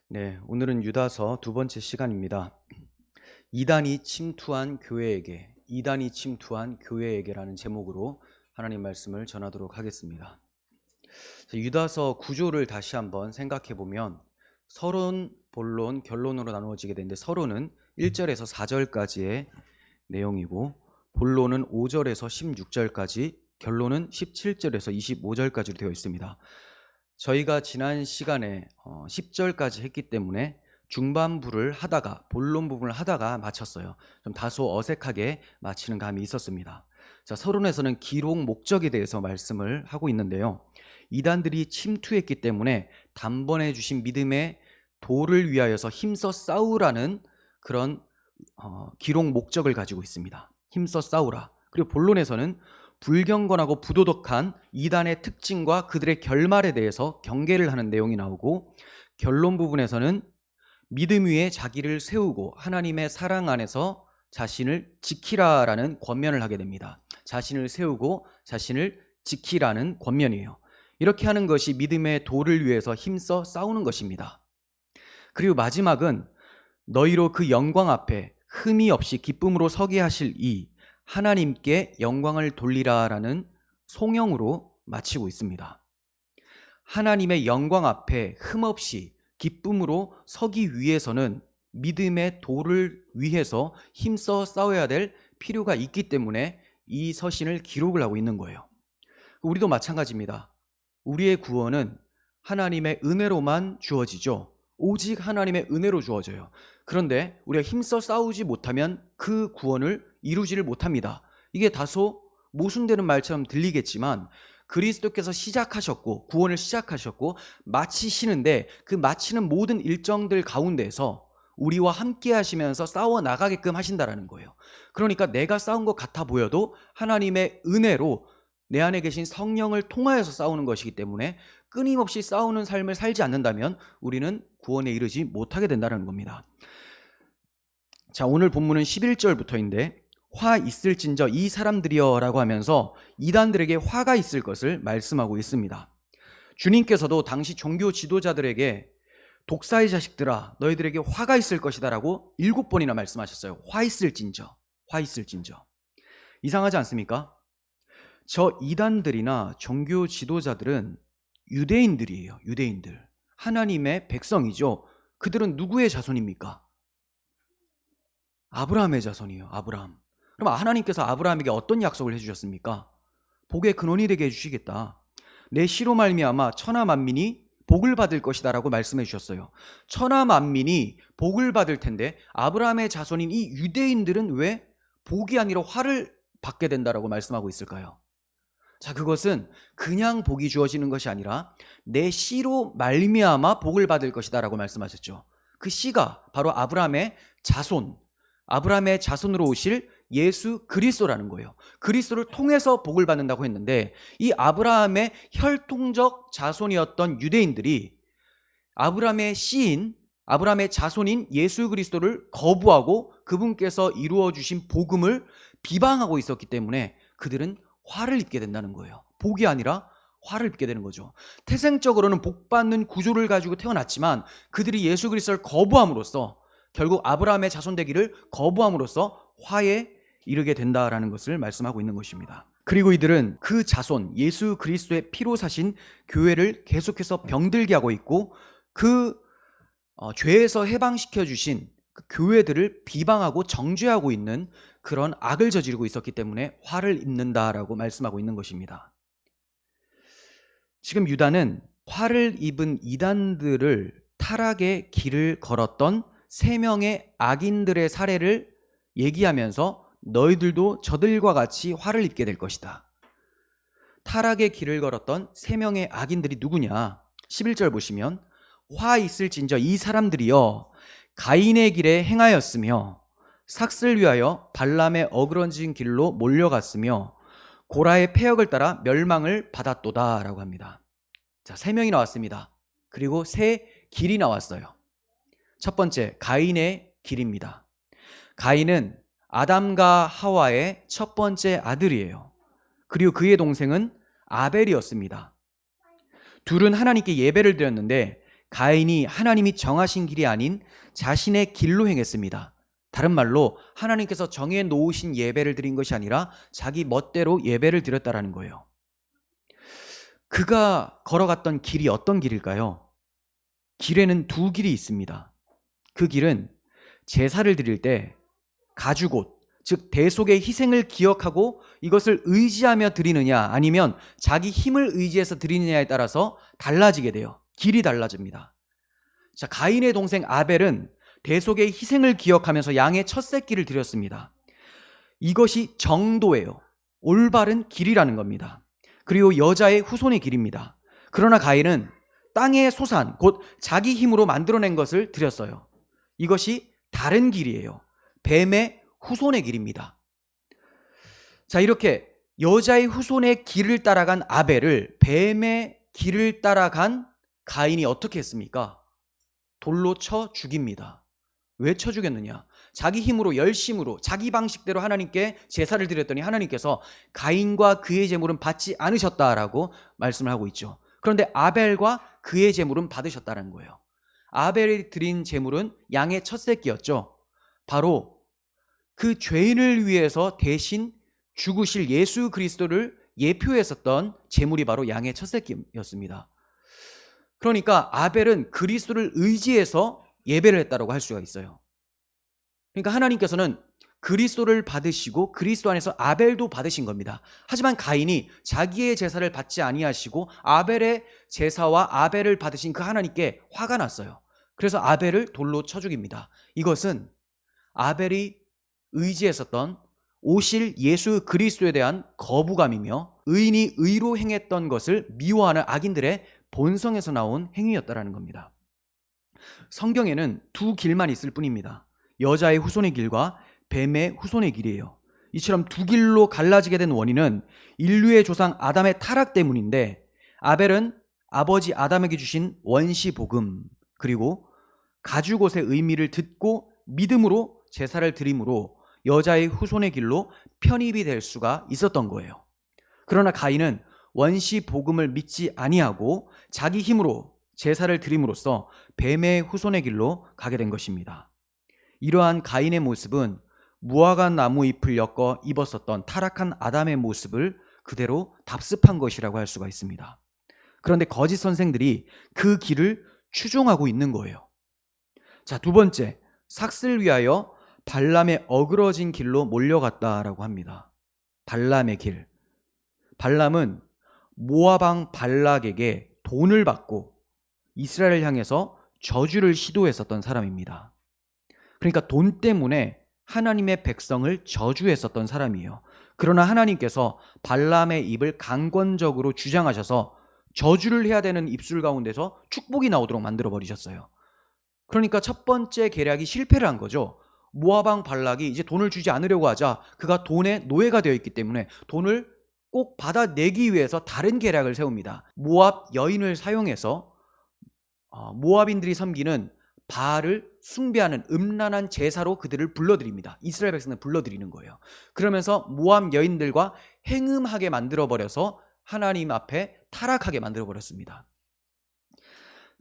네, 오늘은 유다서 두 번째 시간입니다. 이단이 침투한 교회에게라는 제목으로 하나님 말씀을 전하도록 하겠습니다. 유다서 구조를 다시 한번 생각해 보면 서론, 본론, 결론으로 나누어지게 되는데 서론은 1절에서 4절까지의 내용이고 본론은 5절에서 16절까지, 결론은 17절에서 25절까지로 되어 있습니다. 저희가 지난 시간에 10절까지 했기 때문에 중반부를 하다가 본론 부분을 하다가 마쳤어요. 좀 다소 어색하게 마치는 감이 있었습니다. 자, 서론에서는 기록 목적에 대해서 말씀을 하고 있는데요. 이단들이 침투했기 때문에 단번에 주신 믿음의 도를 위하여서 힘써 싸우라는 그런 기록 목적을 가지고 있습니다. 힘써 싸우라. 그리고 본론에서는 불경건하고 부도덕한 이단의 특징과 그들의 결말에 대해서 경계를 하는 내용이 나오고, 결론 부분에서는 믿음 위에 자기를 세우고 하나님의 사랑 안에서 자신을 지키라라는 권면을 하게 됩니다. 자신을 세우고 자신을 지키라는 권면이에요. 이렇게 하는 것이 믿음의 도를 위해서 힘써 싸우는 것입니다. 그리고 마지막은 너희로 그 영광 앞에 흠이 없이 기쁨으로 서게 하실 이 하나님께 영광을 돌리라라는 송영으로 마치고 있습니다. 하나님의 영광 앞에 흠없이 기쁨으로 서기 위해서는 믿음의 도를 위해서 힘써 싸워야 될 필요가 있기 때문에 이 서신을 기록을 하고 있는 거예요. 우리도 마찬가지입니다. 우리의 구원은 하나님의 은혜로만 주어지죠. 오직 하나님의 은혜로 주어져요. 그런데 우리가 힘써 싸우지 못하면 그 구원을 이루지를 못합니다. 이게 다소 모순되는 말처럼 들리겠지만 그리스도께서 시작하셨고 구원을 시작하셨고 마치시는데 그 마치는 모든 일정들 가운데서 우리와 함께 하시면서 싸워 나가게끔 하신다라는 거예요. 그러니까 내가 싸운 것 같아 보여도 하나님의 은혜로 내 안에 계신 성령을 통하여서 싸우는 것이기 때문에 끊임없이 싸우는 삶을 살지 않는다면 우리는 구원에 이르지 못하게 된다는 겁니다. 자, 오늘 본문은 11절부터인데 화 있을진저 이 사람들이여 라고 하면서 이단들에게 화가 있을 것을 말씀하고 있습니다. 주님께서도 당시 종교 지도자들에게 독사의 자식들아 너희들에게 화가 있을 것이다 라고 7번이나 말씀하셨어요. 화 있을진저, 화 있을진저. 이상하지 않습니까? 저 이단들이나 종교 지도자들은 유대인들이에요. 유대인들. 하나님의 백성이죠. 그들은 누구의 자손입니까? 아브라함의 자손이에요. 아브라함. 그럼 하나님께서 아브라함에게 어떤 약속을 해주셨습니까? 복의 근원이 되게 해주시겠다. 내 씨로 말미암아 천하 만민이 복을 받을 것이다 라고 말씀해 주셨어요. 천하 만민이 복을 받을 텐데 아브라함의 자손인 이 유대인들은 왜 복이 아니라 화를 받게 된다라고 말씀하고 있을까요? 자, 그것은 그냥 복이 주어지는 것이 아니라 내 씨로 말미암아 복을 받을 것이다 라고 말씀하셨죠. 그 씨가 바로 아브라함의 자손, 아브라함의 자손으로 오실 예수 그리스도라는 거예요. 그리스도를 통해서 복을 받는다고 했는데 이 아브라함의 혈통적 자손이었던 유대인들이 아브라함의 씨인, 아브라함의 자손인 예수 그리스도를 거부하고 그분께서 이루어 주신 복음을 비방하고 있었기 때문에 그들은 화를 입게 된다는 거예요. 복이 아니라 화를 입게 되는 거죠. 태생적으로는 복받는 구조를 가지고 태어났지만 그들이 예수 그리스도를 거부함으로써 결국 아브라함의 자손 되기를 거부함으로써 화에 이르게 된다라는 것을 말씀하고 있는 것입니다. 그리고 이들은 그 자손 예수 그리스도의 피로 사신 교회를 계속해서 병들게 하고 있고 그 죄에서 해방시켜 주신 그 교회들을 비방하고 정죄하고 있는 그런 악을 저지르고 있었기 때문에 화를 입는다라고 말씀하고 있는 것입니다. 지금 유다는 화를 입은 이단들을 타락의 길을 걸었던 3명의 악인들의 사례를 얘기하면서 너희들도 저들과 같이 화를 입게 될 것이다. 타락의 길을 걸었던 3명의 악인들이 누구냐? 11절 보시면 화 있을진저 이 사람들이여 가인의 길에 행하였으며 삭슬 위하여 발람의 어그러진 길로 몰려갔으며 고라의 패역을 따라 멸망을 받았도다 라고 합니다. 자, 3명이 나왔습니다. 그리고 3 길이 나왔어요. 첫 번째, 가인의 길입니다. 가인은 아담과 하와의 첫 번째 아들이에요. 그리고 그의 동생은 아벨이었습니다. 둘은 하나님께 예배를 드렸는데 가인이 하나님이 정하신 길이 아닌 자신의 길로 행했습니다. 다른 말로 하나님께서 정해 놓으신 예배를 드린 것이 아니라 자기 멋대로 예배를 드렸다라는 거예요. 그가 걸어갔던 길이 어떤 길일까요? 길에는 두 길이 있습니다. 그 길은 제사를 드릴 때 가죽옷, 즉 대속의 희생을 기억하고 이것을 의지하며 드리느냐 아니면 자기 힘을 의지해서 드리느냐에 따라서 달라지게 돼요. 길이 달라집니다. 자, 가인의 동생 아벨은 대속의 희생을 기억하면서 양의 첫 새끼를 드렸습니다. 이것이 정도예요. 올바른 길이라는 겁니다. 그리고 여자의 후손의 길입니다. 그러나 가인은 땅의 소산, 곧 자기 힘으로 만들어낸 것을 드렸어요. 이것이 다른 길이에요. 뱀의 후손의 길입니다. 자, 이렇게 여자의 후손의 길을 따라간 아벨을 뱀의 길을 따라간 가인이 어떻게 했습니까? 돌로 쳐 죽입니다. 왜 쳐 죽였느냐? 자기 힘으로 열심으로 자기 방식대로 하나님께 제사를 드렸더니 하나님께서 가인과 그의 제물은 받지 않으셨다라고 말씀을 하고 있죠. 그런데 아벨과 그의 제물은 받으셨다는 거예요. 아벨이 드린 제물은 양의 첫 새끼였죠. 바로 그 죄인을 위해서 대신 죽으실 예수 그리스도를 예표했었던 제물이 바로 양의 첫 새끼였습니다. 그러니까 아벨은 그리스도를 의지해서 예배를 했다고 할 수가 있어요. 그러니까 하나님께서는 그리스도를 받으시고 그리스도 안에서 아벨도 받으신 겁니다. 하지만 가인이 자기의 제사를 받지 아니하시고 아벨의 제사와 아벨을 받으신 그 하나님께 화가 났어요. 그래서 아벨을 돌로 쳐 죽입니다. 이것은 아벨이 의지했었던 오실 예수 그리스도에 대한 거부감이며 의인이 의로 행했던 것을 미워하는 악인들의 본성에서 나온 행위였다라는 겁니다. 성경에는 두 길만 있을 뿐입니다. 여자의 후손의 길과 뱀의 후손의 길이에요. 이처럼 두 길로 갈라지게 된 원인은 인류의 조상 아담의 타락 때문인데, 아벨은 아버지 아담에게 주신 원시 복음 그리고 가죽옷의 의미를 듣고 믿음으로 제사를 드림으로 여자의 후손의 길로 편입이 될 수가 있었던 거예요. 그러나 가인은 원시 복음을 믿지 아니하고 자기 힘으로 제사를 드림으로써 뱀의 후손의 길로 가게 된 것입니다. 이러한 가인의 모습은 무화과 나무 잎을 엮어 입었었던 타락한 아담의 모습을 그대로 답습한 것이라고 할 수가 있습니다. 그런데 거짓 선생들이 그 길을 추종하고 있는 거예요. 자, 두 번째, 삭슬 위하여 발람의 어그러진 길로 몰려갔다라고 합니다. 발람의 길. 발람은 모압 왕 발락에게 돈을 받고 이스라엘을 향해서 저주를 시도했었던 사람입니다. 그러니까 돈 때문에 하나님의 백성을 저주했었던 사람이에요. 그러나 하나님께서 발람의 입을 강권적으로 주장하셔서 저주를 해야 되는 입술 가운데서 축복이 나오도록 만들어 버리셨어요. 그러니까 첫 번째 계략이 실패를 한 거죠. 모압 왕 발락이 이제 돈을 주지 않으려고 하자 그가 돈의 노예가 되어 있기 때문에 돈을 꼭 받아내기 위해서 다른 계략을 세웁니다. 모압 여인을 사용해서 모압인들이 섬기는 바알을 숭배하는 음란한 제사로 그들을 불러들입니다. 이스라엘 백성을 불러들이는 거예요. 그러면서 모압 여인들과 행음하게 만들어버려서 하나님 앞에 타락하게 만들어버렸습니다.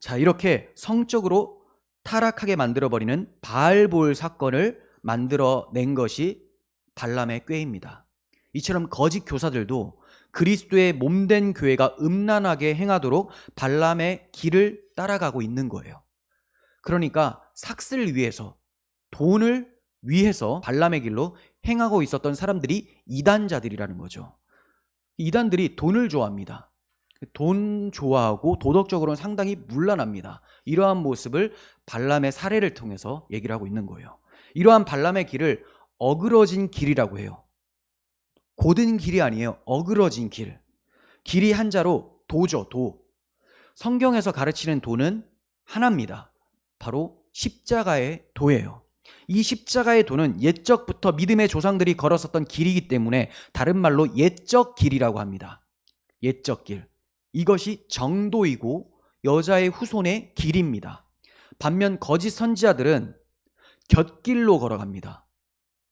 자, 이렇게 성적으로 타락하게 만들어버리는 바알볼 사건을 만들어낸 것이 발람의 꾀입니다. 이처럼 거짓 교사들도 그리스도의 몸된 교회가 음란하게 행하도록 발람의 길을 따라가고 있는 거예요. 그러니까 삭슬을 위해서, 돈을 위해서 발람의 길로 행하고 있었던 사람들이 이단자들이라는 거죠. 이단들이 돈을 좋아합니다. 돈 좋아하고 도덕적으로는 상당히 문란합니다. 이러한 모습을 발람의 사례를 통해서 얘기를 하고 있는 거예요. 이러한 발람의 길을 어그러진 길이라고 해요. 고든 길이 아니에요. 어그러진 길. 길이 한자로 도죠, 도. 성경에서 가르치는 도는 하나입니다. 바로 십자가의 도예요. 이 십자가의 도는 옛적부터 믿음의 조상들이 걸었었던 길이기 때문에 다른 말로 옛적 길이라고 합니다. 옛적 길. 이것이 정도이고 여자의 후손의 길입니다. 반면 거짓 선지자들은 곁길로 걸어갑니다.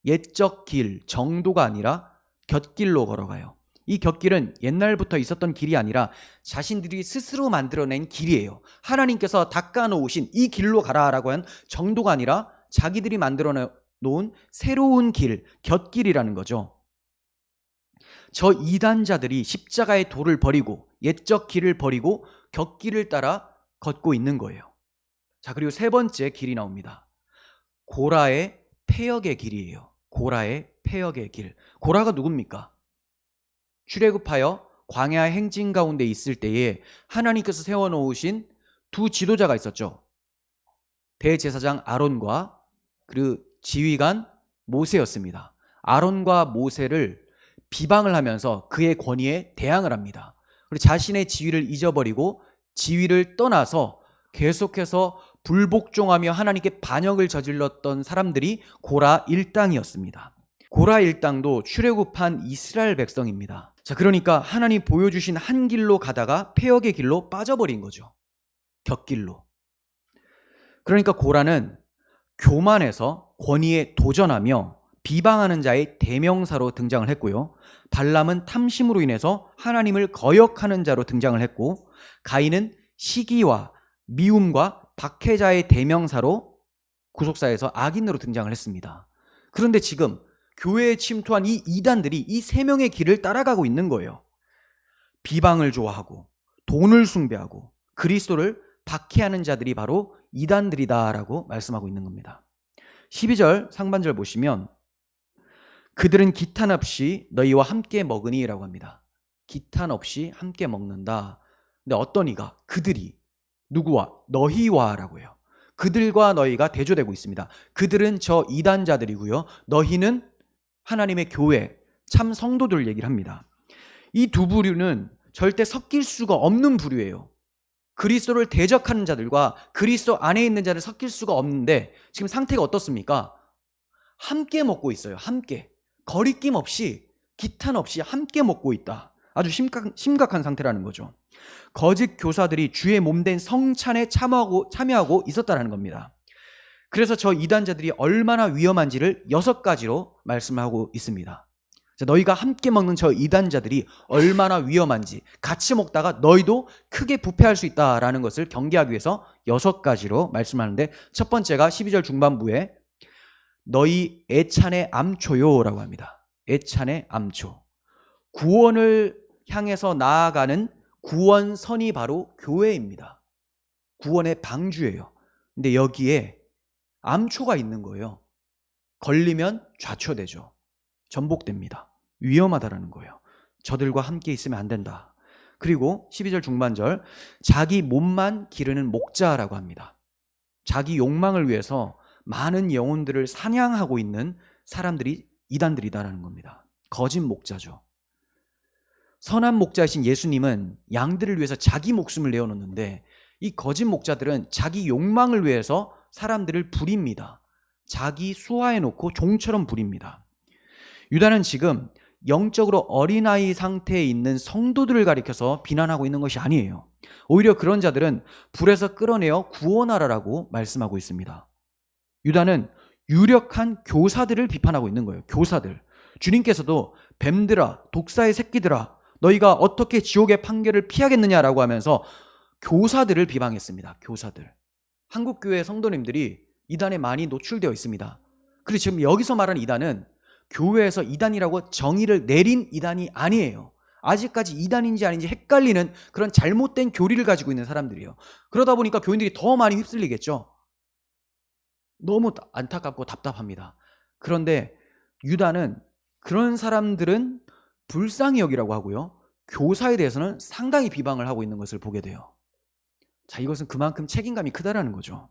옛적 길, 정도가 아니라 곁길로 걸어가요. 이 곁길은 옛날부터 있었던 길이 아니라 자신들이 스스로 만들어낸 길이에요. 하나님께서 닦아놓으신 이 길로 가라라고 한 정도가 아니라 자기들이 만들어 놓은 새로운 길, 곁길이라는 거죠. 저 이단자들이 십자가의 도를 버리고 옛적 길을 버리고 곁길을 따라 걷고 있는 거예요. 자, 그리고 세 번째 길이 나옵니다. 고라의 패역의 길이에요. 고라의 패역의 길. 고라가 누굽니까? 출애굽하여 광야의 행진 가운데 있을 때에 하나님께서 세워놓으신 두 지도자가 있었죠. 대제사장 아론과 그리고 지휘관 모세였습니다. 아론과 모세를 비방을 하면서 그의 권위에 대항을 합니다. 그리고 자신의 지위를 잊어버리고 지위를 떠나서 계속해서 불복종하며 하나님께 반역을 저질렀던 사람들이 고라 일당이었습니다. 고라 일당도 출애굽한 이스라엘 백성입니다. 자, 그러니까 하나님 보여주신 한 길로 가다가 패역의 길로 빠져버린 거죠. 곁길로. 그러니까 고라는 교만해서 권위에 도전하며 비방하는 자의 대명사로 등장을 했고요. 발람은 탐심으로 인해서 하나님을 거역하는 자로 등장을 했고, 가인은 시기와 미움과 박해자의 대명사로 구속사에서 악인으로 등장을 했습니다. 그런데 지금 교회에 침투한 이 이단들이 이 세 명의 길을 따라가고 있는 거예요. 비방을 좋아하고 돈을 숭배하고 그리스도를 박해하는 자들이 바로 이단들이다라고 말씀하고 있는 겁니다. 12절 상반절 보시면 그들은 기탄 없이 너희와 함께 먹으니라고 합니다. 기탄 없이 함께 먹는다. 근데 어떤 이가? 그들이. 누구와? 너희와라고 해요. 그들과 너희가 대조되고 있습니다. 그들은 저 이단자들이고요. 너희는 하나님의 교회, 참 성도들 얘기를 합니다. 이 두 부류는 절대 섞일 수가 없는 부류예요. 그리스도를 대적하는 자들과 그리스도 안에 있는 자를 섞일 수가 없는데 지금 상태가 어떻습니까? 함께 먹고 있어요. 함께. 거리낌 없이, 기탄 없이 함께 먹고 있다. 아주 심각한 상태라는 거죠. 거짓 교사들이 주의 몸된 성찬에 참여하고 있었다는 겁니다. 그래서 저 이단자들이 얼마나 위험한지를 6가지로 말씀하고 있습니다. 너희가 함께 먹는 저 이단자들이 얼마나 위험한지, 같이 먹다가 너희도 크게 부패할 수 있다라는 것을 경계하기 위해서 6가지로 말씀하는데, 첫 번째가 12절 중반부에 너희 애찬의 암초요라고 합니다. 애찬의 암초. 구원을 향해서 나아가는 구원선이 바로 교회입니다. 구원의 방주예요. 근데 여기에 암초가 있는 거예요. 걸리면 좌초되죠. 전복됩니다. 위험하다라는 거예요. 저들과 함께 있으면 안 된다. 그리고 12절 중반절 자기 몸만 기르는 목자라고 합니다. 자기 욕망을 위해서 많은 영혼들을 사냥하고 있는 사람들이 이단들이다라는 겁니다. 거짓 목자죠. 선한 목자이신 예수님은 양들을 위해서 자기 목숨을 내어놓는데 이 거짓 목자들은 자기 욕망을 위해서 사람들을 부립니다. 자기 수하해놓고 종처럼 부립니다. 유다는 지금 영적으로 어린아이 상태에 있는 성도들을 가리켜서 비난하고 있는 것이 아니에요. 오히려 그런 자들은 불에서 끌어내어 구원하라라고 말씀하고 있습니다. 유다는 유력한 교사들을 비판하고 있는 거예요. 교사들. 주님께서도 뱀들아, 독사의 새끼들아, 너희가 어떻게 지옥의 판결을 피하겠느냐라고 하면서 교사들을 비방했습니다. 교사들. 한국교회 성도님들이 이단에 많이 노출되어 있습니다. 그리고 지금 여기서 말하는 이단은 교회에서 이단이라고 정의를 내린 이단이 아니에요. 아직까지 이단인지 아닌지 헷갈리는 그런 잘못된 교리를 가지고 있는 사람들이에요. 그러다 보니까 교인들이 더 많이 휩쓸리겠죠. 너무 안타깝고 답답합니다. 그런데 유다는 그런 사람들은 불쌍히 여기라고 하고요. 교사에 대해서는 상당히 비방을 하고 있는 것을 보게 돼요. 자, 이것은 그만큼 책임감이 크다라는 거죠.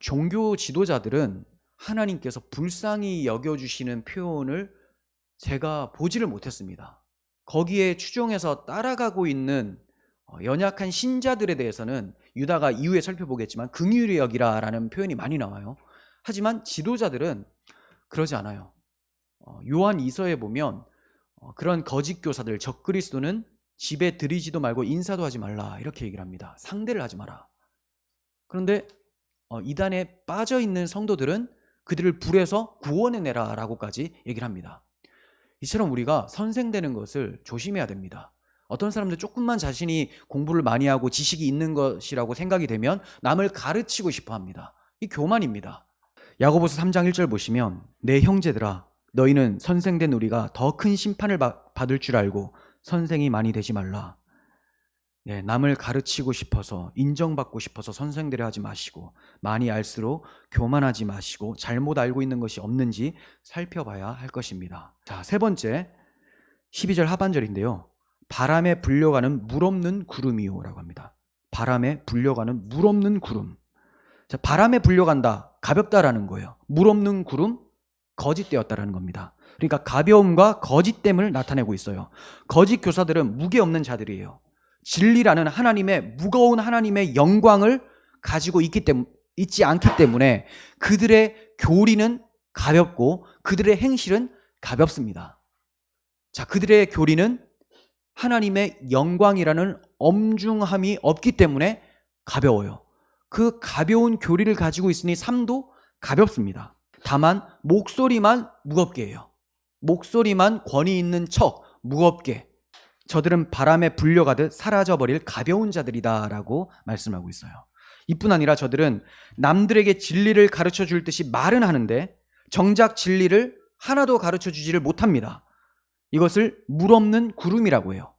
종교 지도자들은 하나님께서 불쌍히 여겨주시는 표현을 제가 보지를 못했습니다. 거기에 추종해서 따라가고 있는 연약한 신자들에 대해서는 유다가 이후에 살펴보겠지만 긍휼히 여기라라는 표현이 많이 나와요. 하지만 지도자들은 그러지 않아요. 요한 2서에 보면 그런 거짓 교사들, 적그리스도는 집에 들이지도 말고 인사도 하지 말라 이렇게 얘기를 합니다. 상대를 하지 마라. 그런데 이단에 빠져있는 성도들은 그들을 불에서 구원해내라 라고까지 얘기를 합니다. 이처럼 우리가 선생되는 것을 조심해야 됩니다. 어떤 사람들 조금만 자신이 공부를 많이 하고 지식이 있는 것이라고 생각이 되면 남을 가르치고 싶어 합니다. 이 교만입니다. 야고보서 3장 1절 보시면 내 형제들아 너희는 선생된 우리가 더 큰 심판을 받을 줄 알고 선생이 많이 되지 말라. 남을 가르치고 싶어서 인정받고 싶어서 선생되려 하지 마시고 많이 알수록 교만하지 마시고 잘못 알고 있는 것이 없는지 살펴봐야 할 것입니다. 자, 세 번째 12절 하반절인데요. 바람에 불려가는 물 없는 구름이요 라고 합니다. 바람에 불려가는 물 없는 구름. 자, 바람에 불려간다, 가볍다라는 거예요. 물 없는 구름, 거짓되었다라는 겁니다. 그러니까 가벼움과 거짓됨을 나타내고 있어요. 거짓 교사들은 무게 없는 자들이에요. 진리라는 하나님의 무거운 하나님의 영광을 가지고 있지 않기 때문에 그들의 교리는 가볍고 그들의 행실은 가볍습니다. 자, 그들의 교리는 하나님의 영광이라는 엄중함이 없기 때문에 가벼워요. 그 가벼운 교리를 가지고 있으니 삶도 가볍습니다. 다만 목소리만 무겁게 해요. 목소리만 권위 있는 척 무겁게. 저들은 바람에 불려가듯 사라져버릴 가벼운 자들이다 라고 말씀하고 있어요. 이뿐 아니라 저들은 남들에게 진리를 가르쳐 줄 듯이 말은 하는데 정작 진리를 하나도 가르쳐 주지를 못합니다. 이것을 물 없는 구름이라고 해요.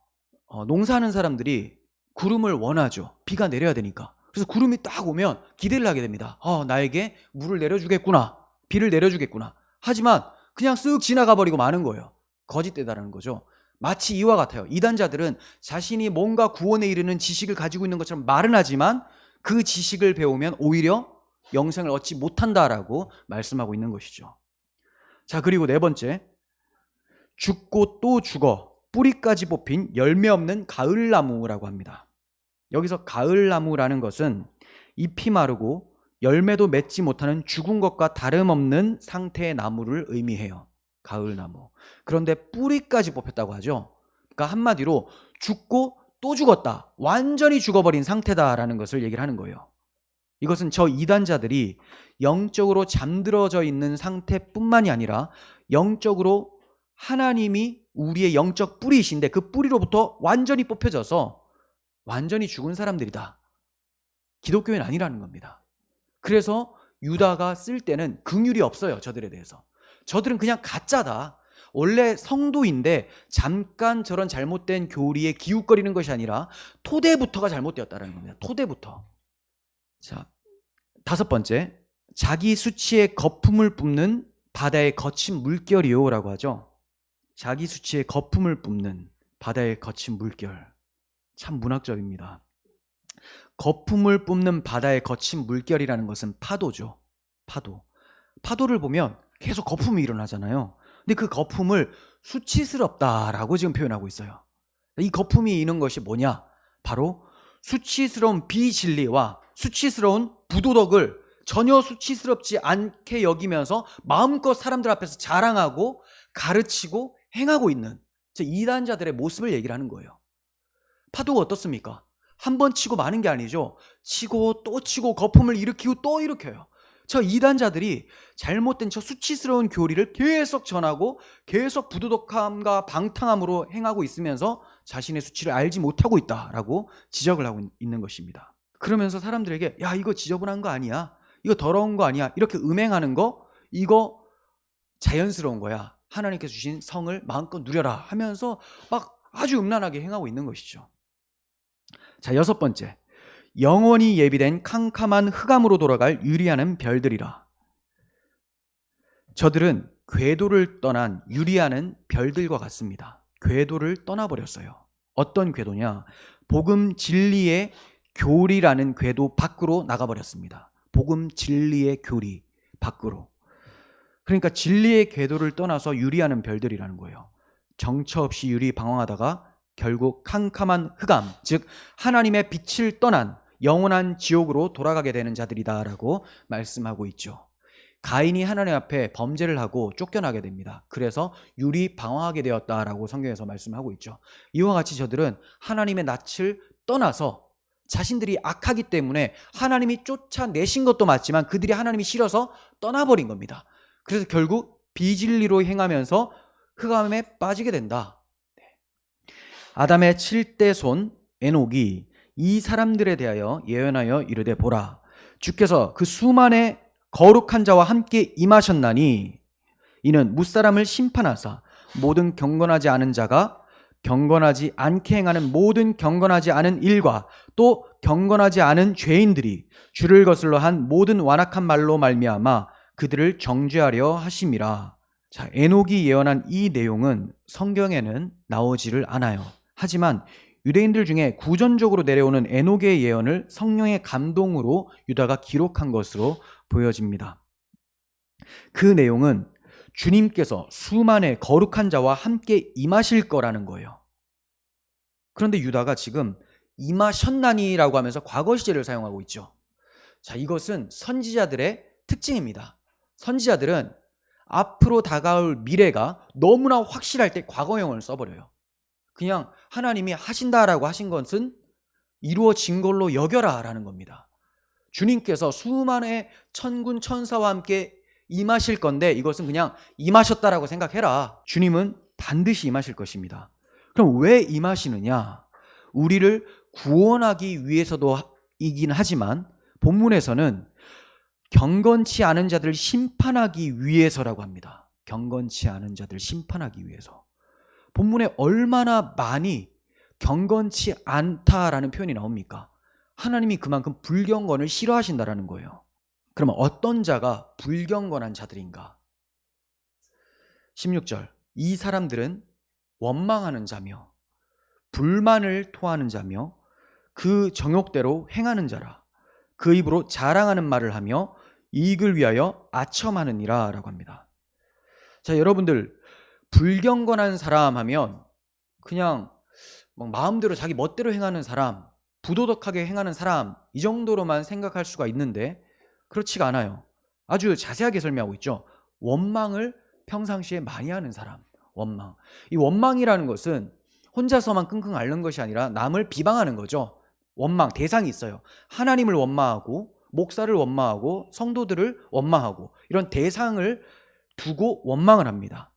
농사하는 사람들이 구름을 원하죠. 비가 내려야 되니까. 그래서 구름이 딱 오면 기대를 하게 됩니다. 나에게 물을 내려주겠구나, 비를 내려주겠구나. 하지만 그냥 쓱 지나가 버리고 마는 거예요. 거짓되다라는 거죠. 마치 이와 같아요. 이단자들은 자신이 뭔가 구원에 이르는 지식을 가지고 있는 것처럼 말은 하지만 그 지식을 배우면 오히려 영생을 얻지 못한다라고 말씀하고 있는 것이죠. 자, 그리고 네 번째, 죽고 또 죽어 뿌리까지 뽑힌 열매 없는 가을나무라고 합니다. 여기서 가을나무라는 것은 잎이 마르고 열매도 맺지 못하는 죽은 것과 다름없는 상태의 나무를 의미해요. 가을나무. 그런데 뿌리까지 뽑혔다고 하죠. 그러니까 한마디로 죽고 또 죽었다, 완전히 죽어버린 상태다라는 것을 얘기를 하는 거예요. 이것은 저 이단자들이 영적으로 잠들어져 있는 상태뿐만이 아니라 영적으로 하나님이 우리의 영적 뿌리이신데 그 뿌리로부터 완전히 뽑혀져서 완전히 죽은 사람들이다. 기독교인 아니라는 겁니다. 그래서 유다가 쓸 때는 긍휼이 없어요. 저들에 대해서. 저들은 그냥 가짜다. 원래 성도인데 잠깐 저런 잘못된 교리에 기웃거리는 것이 아니라 토대부터가 잘못되었다는 겁니다. 토대부터. 자, 다섯 번째, 자기 수치의 거품을 뿜는 바다의 거친 물결이요 라고 하죠. 자기 수치의 거품을 뿜는 바다의 거친 물결. 참 문학적입니다. 거품을 뿜는 바다의 거친 물결이라는 것은 파도죠. 파도를 보면 계속 거품이 일어나잖아요. 근데 그 거품을 수치스럽다라고 지금 표현하고 있어요. 이 거품이 있는 것이 뭐냐? 바로 수치스러운 비진리와 수치스러운 부도덕을 전혀 수치스럽지 않게 여기면서 마음껏 사람들 앞에서 자랑하고 가르치고 행하고 있는 이단자들의 모습을 얘기를 하는 거예요. 파도가 어떻습니까? 한 번 치고 마는 게 아니죠. 치고 또 치고 거품을 일으키고 또 일으켜요. 저 이단자들이 잘못된 저 수치스러운 교리를 계속 전하고 계속 부도덕함과 방탕함으로 행하고 있으면서 자신의 수치를 알지 못하고 있다라고 지적을 하고 있는 것입니다. 그러면서 사람들에게 야, 이거 지저분한 거 아니야, 이거 더러운 거 아니야, 이렇게 음행하는 거 이거 자연스러운 거야, 하나님께서 주신 성을 마음껏 누려라 하면서 막 아주 음란하게 행하고 있는 것이죠. 자, 여섯 번째, 영원히 예비된 캄캄한 흑암으로 돌아갈 유리하는 별들이라. 저들은 궤도를 떠난 유리하는 별들과 같습니다. 궤도를 떠나버렸어요. 어떤 궤도냐? 복음 진리의 교리라는 궤도 밖으로 나가버렸습니다. 복음 진리의 교리 밖으로. 그러니까 진리의 궤도를 떠나서 유리하는 별들이라는 거예요. 정처 없이 유리 방황하다가 결국 캄캄한 흑암, 즉 하나님의 빛을 떠난 영원한 지옥으로 돌아가게 되는 자들이다라고 말씀하고 있죠. 가인이 하나님 앞에 범죄를 하고 쫓겨나게 됩니다. 그래서 유리 방황하게 되었다라고 성경에서 말씀하고 있죠. 이와 같이 저들은 하나님의 낯을 떠나서 자신들이 악하기 때문에 하나님이 쫓아내신 것도 맞지만 그들이 하나님이 싫어서 떠나버린 겁니다. 그래서 결국 비진리로 행하면서 흑암에 빠지게 된다. 아담의 7대 손 에녹이 이 사람들에 대하여 예언하여 이르되 보라, 주께서 그 수만의 거룩한 자와 함께 임하셨나니 이는 무사람을 심판하사 모든 경건하지 않은 자가 경건하지 않게 행하는 모든 경건하지 않은 일과 또 경건하지 않은 죄인들이 주를 거슬러 한 모든 완악한 말로 말미암아 그들을 정죄하려 하심이라. 자, 에녹이 예언한 이 내용은 성경에는 나오지를 않아요. 하지만 유대인들 중에 구전적으로 내려오는 에녹의 예언을 성령의 감동으로 유다가 기록한 것으로 보여집니다. 그 내용은 주님께서 수만의 거룩한 자와 함께 임하실 거라는 거예요. 그런데 유다가 지금 임하셨나니라고 하면서 과거 시제를 사용하고 있죠. 자, 이것은 선지자들의 특징입니다. 선지자들은 앞으로 다가올 미래가 너무나 확실할 때 과거형을 써버려요. 그냥 하나님이 하신다라고 하신 것은 이루어진 걸로 여겨라 라는 겁니다. 주님께서 수만의 천군 천사와 함께 임하실 건데 이것은 그냥 임하셨다라고 생각해라. 주님은 반드시 임하실 것입니다. 그럼 왜 임하시느냐? 우리를 구원하기 위해서도 이긴 하지만 본문에서는 경건치 않은 자들을 심판하기 위해서라고 합니다. 경건치 않은 자들을 심판하기 위해서. 본문에 얼마나 많이 경건치 않다라는 표현이 나옵니까? 하나님이 그만큼 불경건을 싫어하신다라는 거예요. 그러면 어떤 자가 불경건한 자들인가? 16절, 이 사람들은 원망하는 자며 불만을 토하는 자며 그 정욕대로 행하는 자라. 그 입으로 자랑하는 말을 하며 이익을 위하여 아첨하느니라 라고 합니다. 자, 여러분들 불경건한 사람 하면 그냥 마음대로 자기 멋대로 행하는 사람, 부도덕하게 행하는 사람, 이 정도로만 생각할 수가 있는데 그렇지가 않아요. 아주 자세하게 설명하고 있죠. 원망을 평상시에 많이 하는 사람, 원망. 이 원망이라는 것은 혼자서만 끙끙 앓는 것이 아니라 남을 비방하는 거죠. 원망, 대상이 있어요. 하나님을 원망하고 목사를 원망하고 성도들을 원망하고 이런 대상을 두고 원망을 합니다.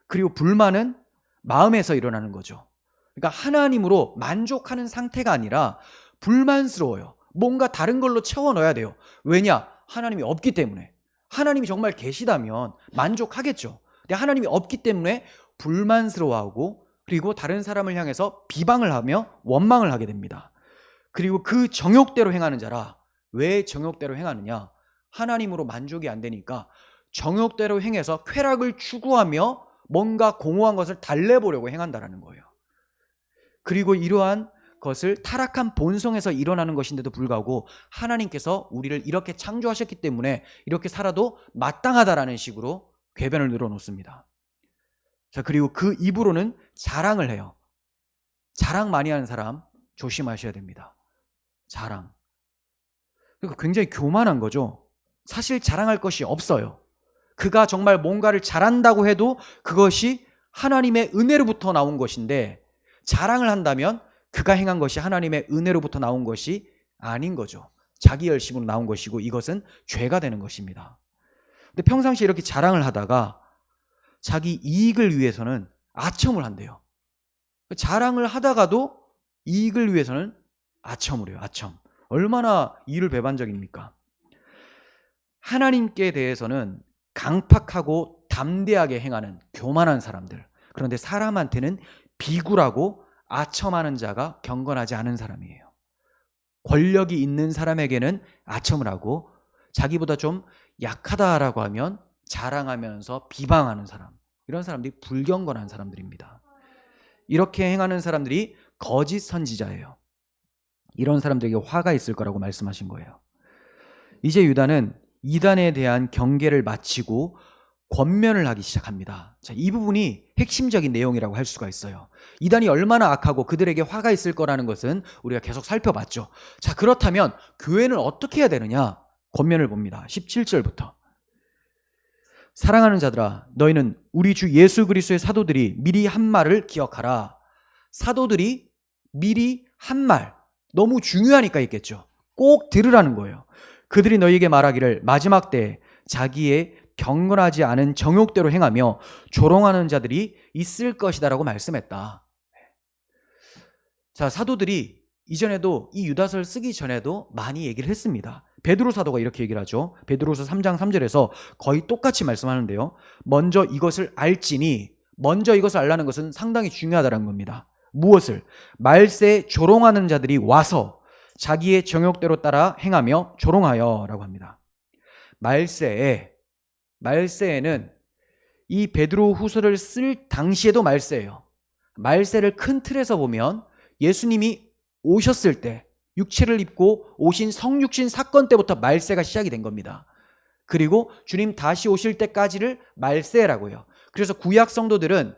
그리고 불만은 마음에서 일어나는 거죠. 그러니까 하나님으로 만족하는 상태가 아니라 불만스러워요. 뭔가 다른 걸로 채워 넣어야 돼요. 왜냐? 하나님이 없기 때문에. 하나님이 정말 계시다면 만족하겠죠. 근데 하나님이 없기 때문에 불만스러워하고 그리고 다른 사람을 향해서 비방을 하며 원망을 하게 됩니다. 그리고 그 정욕대로 행하는 자라. 왜 정욕대로 행하느냐? 하나님으로 만족이 안 되니까 정욕대로 행해서 쾌락을 추구하며 뭔가 공허한 것을 달래보려고 행한다라는 거예요. 그리고 이러한 것을 타락한 본성에서 일어나는 것인데도 불구하고 하나님께서 우리를 이렇게 창조하셨기 때문에 이렇게 살아도 마땅하다라는 식으로 궤변을 늘어놓습니다. 자, 그리고 그 입으로는 자랑을 해요. 자랑 많이 하는 사람 조심하셔야 됩니다. 자랑. 그러니까 굉장히 교만한 거죠. 사실 자랑할 것이 없어요. 그가 정말 뭔가를 잘한다고 해도 그것이 하나님의 은혜로부터 나온 것인데 자랑을 한다면 그가 행한 것이 하나님의 은혜로부터 나온 것이 아닌 거죠. 자기 열심으로 나온 것이고 이것은 죄가 되는 것입니다. 근데 평상시에 이렇게 자랑을 하다가 자기 이익을 위해서는 아첨을 한대요. 자랑을 하다가도 이익을 위해서는 아첨을 해요. 아첨. 얼마나 이율배반적입니까? 하나님께 대해서는 강팍하고 담대하게 행하는 교만한 사람들. 그런데 사람한테는 비굴하고 아첨하는 자가 경건하지 않은 사람이에요. 권력이 있는 사람에게는 아첨을 하고 자기보다 좀 약하다라고 하면 자랑하면서 비방하는 사람. 이런 사람들이 불경건한 사람들입니다. 이렇게 행하는 사람들이 거짓 선지자예요. 이런 사람들에게 화가 있을 거라고 말씀하신 거예요. 이제 유다는 이단에 대한 경계를 마치고 권면을 하기 시작합니다. 자, 이 부분이 핵심적인 내용이라고 할 수가 있어요. 이단이 얼마나 악하고 그들에게 화가 있을 거라는 것은 우리가 계속 살펴봤죠. 자, 그렇다면 교회는 어떻게 해야 되느냐? 권면을 봅니다. 17절부터. 사랑하는 자들아, 너희는 우리 주 예수 그리스도의 사도들이 미리 한 말을 기억하라. 사도들이 미리 한 말, 너무 중요하니까 있겠죠. 꼭 들으라는 거예요. 그들이 너희에게 말하기를 마지막 때에 자기의 경건하지 않은 정욕대로 행하며 조롱하는 자들이 있을 것이다 라고 말씀했다. 자, 사도들이 이전에도 이 유다서를 쓰기 전에도 많이 얘기를 했습니다. 베드로 사도가 이렇게 얘기를 하죠. 베드로서 3장 3절에서 거의 똑같이 말씀하는데요. 먼저 이것을 알지니, 먼저 이것을 알라는 것은 상당히 중요하다는 겁니다. 무엇을? 말세에 조롱하는 자들이 와서 자기의 정욕대로 따라 행하며 조롱하여 라고 합니다. 말세에는 이 베드로 후서를 쓸 당시에도 말세예요. 말세를 큰 틀에서 보면 예수님이 오셨을 때 육체를 입고 오신 성육신 사건 때부터 말세가 시작이 된 겁니다. 그리고 주님 다시 오실 때까지를 말세라고 해요. 그래서 구약 성도들은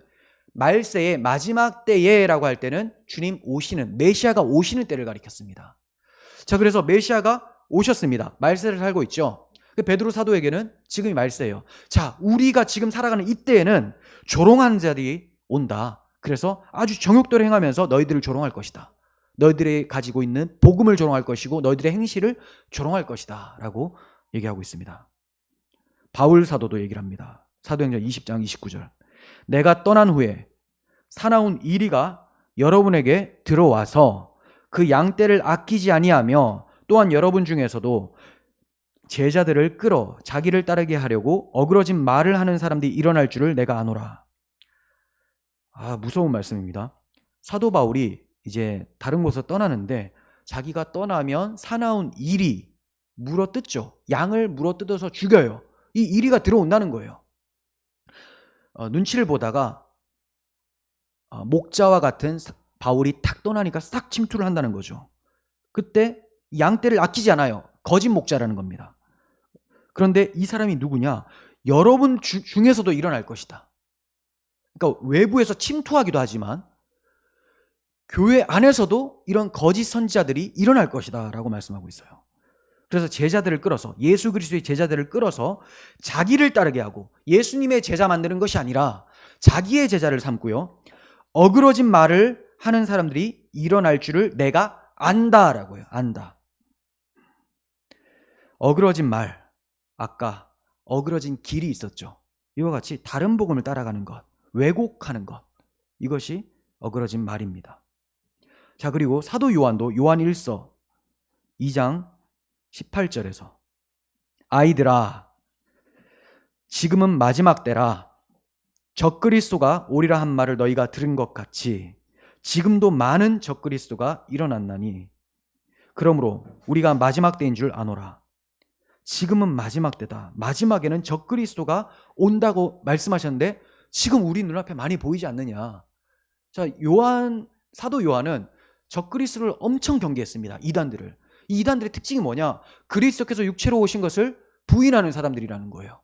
말세의 마지막 때에라고 할 때는 주님 오시는, 메시아가 오시는 때를 가리켰습니다. 자, 그래서 메시아가 오셨습니다. 말세를 살고 있죠. 베드로 사도에게는 지금이 말세예요. 자, 우리가 지금 살아가는 이때에는 조롱하는 자들이 온다. 그래서 아주 정욕대로 행하면서 너희들을 조롱할 것이다. 너희들이 가지고 있는 복음을 조롱할 것이고 너희들의 행실을 조롱할 것이다 라고 얘기하고 있습니다. 바울 사도도 얘기를 합니다. 사도행전 20장 29절. 내가 떠난 후에 사나운 이리가 여러분에게 들어와서 그 양떼를 아끼지 아니하며 또한 여러분 중에서도 제자들을 끌어 자기를 따르게 하려고 어그러진 말을 하는 사람들이 일어날 줄을 내가 아노라. 무서운 말씀입니다. 사도 바울이 이제 다른 곳으로 떠나는데 자기가 떠나면 사나운 이리 물어뜯죠. 양을 물어뜯어서 죽여요. 이 이리가 들어온다는 거예요. 눈치를 보다가 목자와 같은 바울이 탁 떠나니까 싹 침투를 한다는 거죠. 그때 양떼를 아끼지 않아요. 거짓 목자라는 겁니다. 그런데 이 사람이 누구냐? 여러분 중에서도 일어날 것이다. 그러니까 외부에서 침투하기도 하지만 교회 안에서도 이런 거짓 선지자들이 일어날 것이다 라고 말씀하고 있어요. 그래서 제자들을 끌어서, 예수 그리스도의 제자들을 끌어서 자기를 따르게 하고 예수님의 제자 만드는 것이 아니라 자기의 제자를 삼고요, 어그러진 말을 하는 사람들이 일어날 줄을 내가 안다라고 해요. 안다. 어그러진 말, 아까 어그러진 길이 있었죠. 이와 같이 다른 복음을 따라가는 것, 왜곡하는 것, 이것이 어그러진 말입니다. 자, 그리고 사도 요한도 요한 1서 2장 18절에서 아이들아 지금은 마지막 때라 적그리스도가 오리라 한 말을 너희가 들은 것 같이 지금도 많은 적그리스도가 일어났나니 그러므로 우리가 마지막 때인 줄 아노라. 지금은 마지막 때다. 마지막에는 적그리스도가 온다고 말씀하셨는데 지금 우리 눈앞에 많이 보이지 않느냐. 자, 사도 요한은 적그리스도를 엄청 경계했습니다. 이단들을. 이 이단들의 특징이 뭐냐? 그리스도께서 육체로 오신 것을 부인하는 사람들이라는 거예요.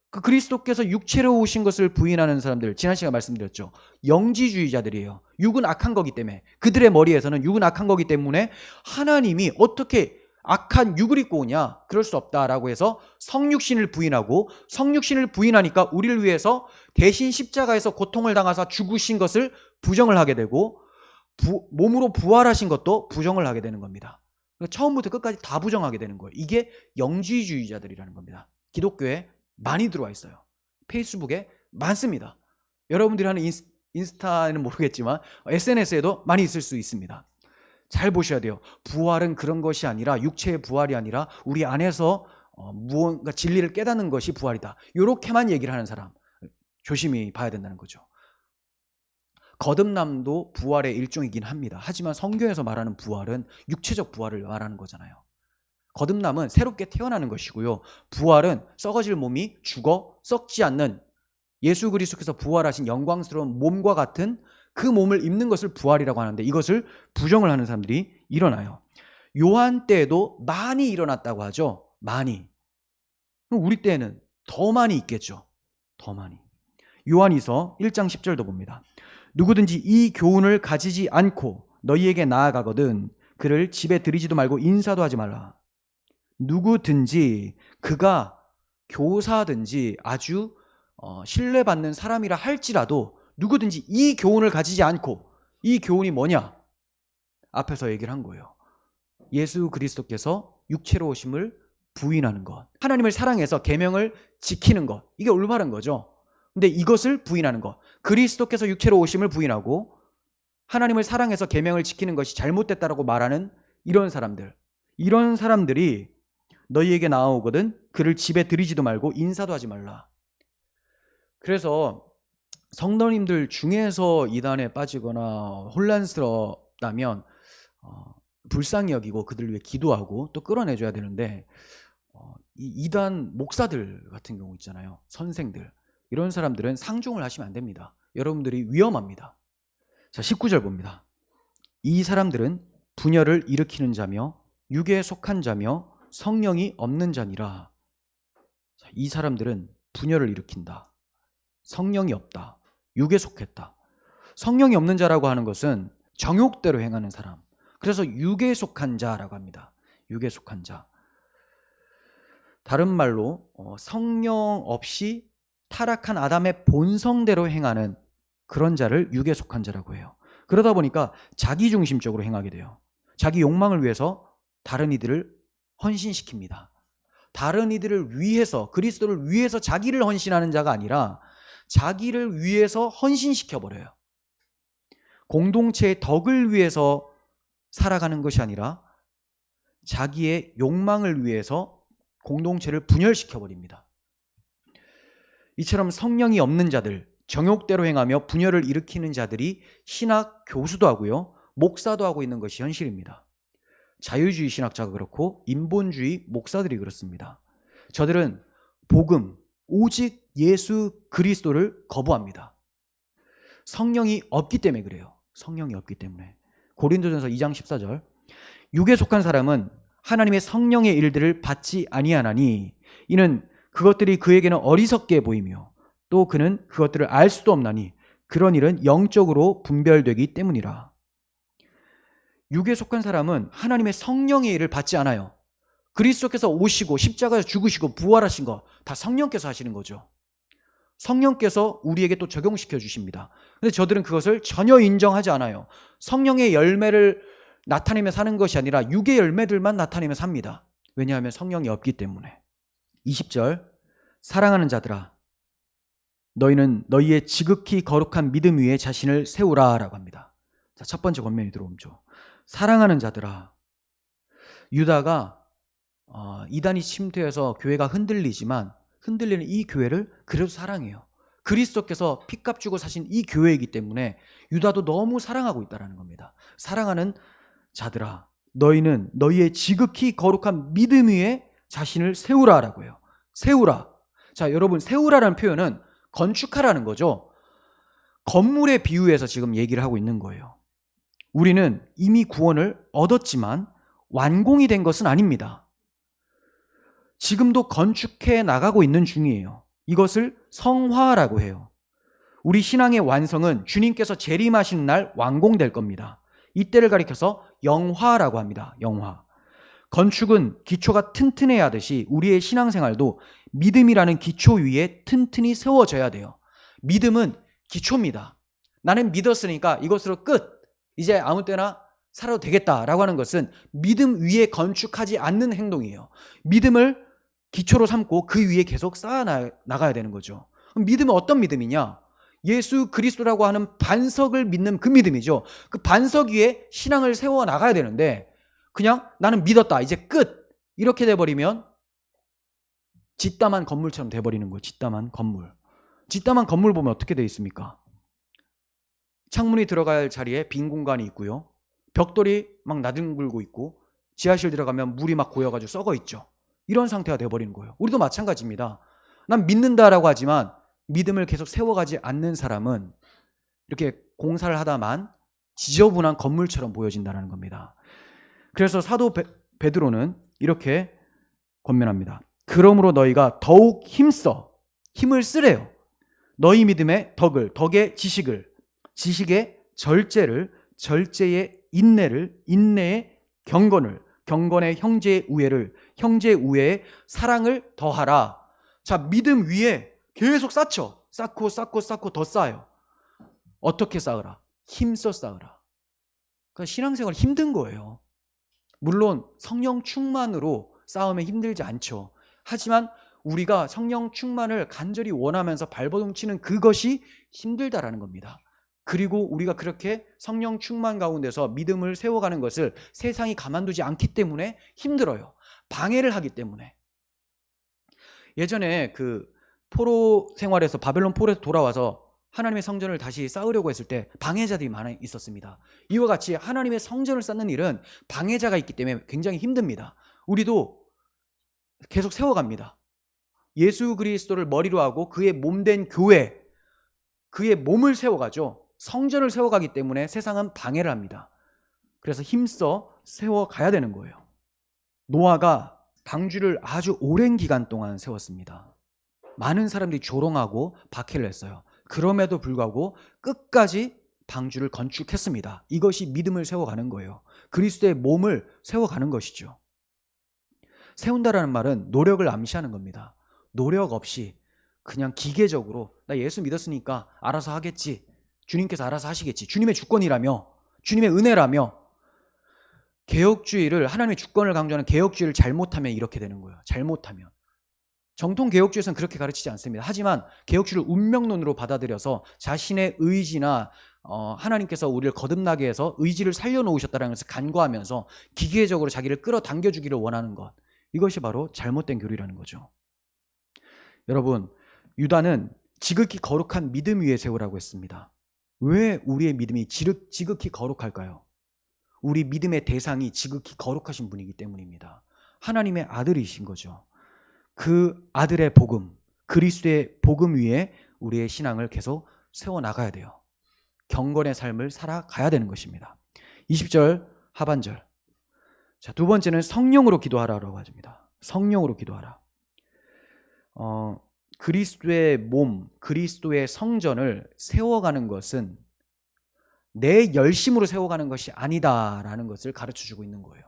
그 그리스도께서 육체로 오신 것을 부인하는 사람들, 지난 시간에 말씀드렸죠. 영지주의자들이에요. 육은 악한 거기 때문에, 그들의 머리에서는 육은 악한 거기 때문에 하나님이 어떻게 악한 육을 입고 오냐? 그럴 수 없다라고 해서 성육신을 부인하고, 성육신을 부인하니까 우리를 위해서 대신 십자가에서 고통을 당하사 죽으신 것을 부정을 하게 되고 몸으로 부활하신 것도 부정을 하게 되는 겁니다. 처음부터 끝까지 다 부정하게 되는 거예요. 이게 영지주의자들이라는 겁니다. 기독교에 많이 들어와 있어요. 페이스북에 많습니다. 여러분들이 하는 인스타는 모르겠지만 SNS에도 많이 있을 수 있습니다. 잘 보셔야 돼요. 부활은 그런 것이 아니라, 육체의 부활이 아니라 우리 안에서 무언가 진리를 깨닫는 것이 부활이다. 이렇게만 얘기를 하는 사람 조심히 봐야 된다는 거죠. 거듭남도 부활의 일종이긴 합니다. 하지만 성경에서 말하는 부활은 육체적 부활을 말하는 거잖아요. 거듭남은 새롭게 태어나는 것이고요, 부활은 썩어질 몸이 죽어 썩지 않는 예수 그리스도께서 부활하신 영광스러운 몸과 같은 그 몸을 입는 것을 부활이라고 하는데, 이것을 부정을 하는 사람들이 일어나요. 요한 때에도 많이 일어났다고 하죠. 많이. 그럼 우리 때에는 더 많이 있겠죠. 더 많이. 요한이서 1장 10절도 봅니다. 누구든지 이 교훈을 가지지 않고 너희에게 나아가거든 그를 집에 들이지도 말고 인사도 하지 말라. 누구든지, 그가 교사든지 아주 신뢰받는 사람이라 할지라도 누구든지 이 교훈을 가지지 않고, 이 교훈이 뭐냐? 앞에서 얘기를 한 거예요. 예수 그리스도께서 육체로 오심을 부인하는 것. 하나님을 사랑해서 계명을 지키는 것. 이게 올바른 거죠. 근데 이것을 부인하는 것. 그리스도께서 육체로 오심을 부인하고 하나님을 사랑해서 계명을 지키는 것이 잘못됐다라고 말하는 이런 사람들. 이런 사람들이 너희에게 나아오거든 그를 집에 들이지도 말고 인사도 하지 말라. 그래서 성도님들 중에서 이단에 빠지거나 혼란스럽다면 불쌍히 여기고 그들 위해 기도하고 또 끌어내줘야 되는데 이 이단 목사들 같은 경우 있잖아요. 선생들. 이런 사람들은 상종을 하시면 안 됩니다. 여러분들이 위험합니다. 자, 19절 봅니다. 이 사람들은 분열을 일으키는 자며 육에 속한 자며 성령이 없는 자니라. 자, 이 사람들은 분열을 일으킨다. 성령이 없다. 육에 속했다. 성령이 없는 자라고 하는 것은 정욕대로 행하는 사람. 그래서 육에 속한 자라고 합니다. 육에 속한 자. 다른 말로 성령 없이 타락한 아담의 본성대로 행하는 그런 자를 육에 속한 자라고 해요. 그러다 보니까 자기중심적으로 행하게 돼요. 자기 욕망을 위해서 다른 이들을 헌신시킵니다. 다른 이들을 위해서, 그리스도를 위해서 자기를 헌신하는 자가 아니라 자기를 위해서 헌신시켜버려요. 공동체의 덕을 위해서 살아가는 것이 아니라 자기의 욕망을 위해서 공동체를 분열시켜버립니다. 이처럼 성령이 없는 자들, 정욕대로 행하며 분열을 일으키는 자들이 신학 교수도 하고요, 목사도 하고 있는 것이 현실입니다. 자유주의 신학자가 그렇고 인본주의 목사들이 그렇습니다. 저들은 복음, 오직 예수 그리스도를 거부합니다. 성령이 없기 때문에 그래요. 성령이 없기 때문에. 고린도전서 2장 14절. 육에 속한 사람은 하나님의 성령의 일들을 받지 아니하나니 이는 그것들이 그에게는 어리석게 보이며 또 그는 그것들을 알 수도 없나니 그런 일은 영적으로 분별되기 때문이라. 육에 속한 사람은 하나님의 성령의 일을 받지 않아요. 그리스도께서 오시고 십자가에서 죽으시고 부활하신 거 다 성령께서 하시는 거죠. 성령께서 우리에게 또 적용시켜 주십니다. 근데 저들은 그것을 전혀 인정하지 않아요. 성령의 열매를 나타내며 사는 것이 아니라 육의 열매들만 나타내며 삽니다. 왜냐하면 성령이 없기 때문에. 20절. 사랑하는 자들아 너희는 너희의 지극히 거룩한 믿음 위에 자신을 세우라 라고 합니다. 자, 첫 번째 권면이 들어오죠. 사랑하는 자들아. 유다가 이단이 침투해서 교회가 흔들리지만 흔들리는 이 교회를 그래도 사랑해요. 그리스도께서 피값 주고 사신 이 교회이기 때문에 유다도 너무 사랑하고 있다는 겁니다. 사랑하는 자들아 너희는 너희의 지극히 거룩한 믿음 위에 자신을 세우라라고 해요. 세우라. 자, 여러분 세우라라는 표현은 건축하라는 거죠. 건물에 비유해서 지금 얘기를 하고 있는 거예요. 우리는 이미 구원을 얻었지만 완공이 된 것은 아닙니다. 지금도 건축해 나가고 있는 중이에요. 이것을 성화라고 해요. 우리 신앙의 완성은 주님께서 재림하시는 날 완공될 겁니다. 이때를 가리켜서 영화라고 합니다. 영화. 건축은 기초가 튼튼해야 하듯이 우리의 신앙생활도 믿음이라는 기초 위에 튼튼히 세워져야 돼요. 믿음은 기초입니다. 나는 믿었으니까 이것으로 끝. 이제 아무 때나 살아도 되겠다라고 하는 것은 믿음 위에 건축하지 않는 행동이에요. 믿음을 기초로 삼고 그 위에 계속 쌓아 나가야 되는 거죠. 그럼 믿음은 어떤 믿음이냐? 예수 그리스도라고 하는 반석을 믿는 그 믿음이죠. 그 반석 위에 신앙을 세워 나가야 되는데 그냥 나는 믿었다 이제 끝 이렇게 돼버리면 짓담한 건물처럼 돼버리는 거예요. 짓담한 건물. 짓담한 건물 보면 어떻게 돼 있습니까? 창문이 들어갈 자리에 빈 공간이 있고요. 벽돌이 막 나뒹굴고 있고 지하실 들어가면 물이 막 고여가지고 썩어 있죠. 이런 상태가 돼버리는 거예요. 우리도 마찬가지입니다. 난 믿는다라고 하지만 믿음을 계속 세워가지 않는 사람은 이렇게 공사를 하다만 지저분한 건물처럼 보여진다는 겁니다. 그래서 사도 베드로는 이렇게 권면합니다. 그러므로 너희가 더욱 힘을 쓰래요. 너희 믿음의 덕을, 덕의 지식을, 지식의 절제를, 절제의 인내를, 인내의 경건을, 경건의 형제의 우애를, 형제의 우애에 사랑을 더하라. 자, 믿음 위에 계속 쌓죠. 쌓고 더 쌓아요. 어떻게 쌓으라? 힘써 쌓으라. 그러니까 신앙생활 힘든 거예요. 물론 성령 충만으로 싸우면 힘들지 않죠. 하지만 우리가 성령 충만을 간절히 원하면서 발버둥 치는 그것이 힘들다라는 겁니다. 그리고 우리가 그렇게 성령 충만 가운데서 믿음을 세워가는 것을 세상이 가만두지 않기 때문에 힘들어요. 방해를 하기 때문에. 예전에 그 포로 생활에서 바벨론 포로에서 돌아와서 하나님의 성전을 다시 쌓으려고 했을 때 방해자들이 많이 있었습니다. 이와 같이 하나님의 성전을 쌓는 일은 방해자가 있기 때문에 굉장히 힘듭니다. 우리도 계속 세워갑니다. 예수 그리스도를 머리로 하고 그의 몸된 교회, 그의 몸을 세워가죠. 성전을 세워가기 때문에 세상은 방해를 합니다. 그래서 힘써 세워가야 되는 거예요. 노아가 방주를 아주 오랜 기간 동안 세웠습니다. 많은 사람들이 조롱하고 박해를 했어요. 그럼에도 불구하고 끝까지 방주를 건축했습니다. 이것이 믿음을 세워가는 거예요. 그리스도의 몸을 세워가는 것이죠. 세운다라는 말은 노력을 암시하는 겁니다. 노력 없이 그냥 기계적으로 나 예수 믿었으니까 알아서 하겠지, 주님께서 알아서 하시겠지, 주님의 주권이라며, 주님의 은혜라며, 개혁주의를, 하나님의 주권을 강조하는 개혁주의를 잘못하면 이렇게 되는 거예요. 잘못하면. 정통 개혁주의에서는 그렇게 가르치지 않습니다. 하지만 개혁주의를 운명론으로 받아들여서 자신의 의지나 하나님께서 우리를 거듭나게 해서 의지를 살려놓으셨다는 것을 간과하면서 기계적으로 자기를 끌어당겨주기를 원하는 것, 이것이 바로 잘못된 교리라는 거죠. 여러분, 유다는 지극히 거룩한 믿음 위에 세우라고 했습니다. 왜 우리의 믿음이 지극히 거룩할까요? 우리 믿음의 대상이 지극히 거룩하신 분이기 때문입니다. 하나님의 아들이신 거죠. 그 아들의 복음, 그리스도의 복음 위에 우리의 신앙을 계속 세워나가야 돼요. 경건의 삶을 살아가야 되는 것입니다. 20절 하반절. 자, 두 번째는 성령으로 기도하라라고 하십니다. 성령으로 기도하라. 그리스도의 몸, 그리스도의 성전을 세워가는 것은 내 열심으로 세워가는 것이 아니다라는 것을 가르쳐주고 있는 거예요.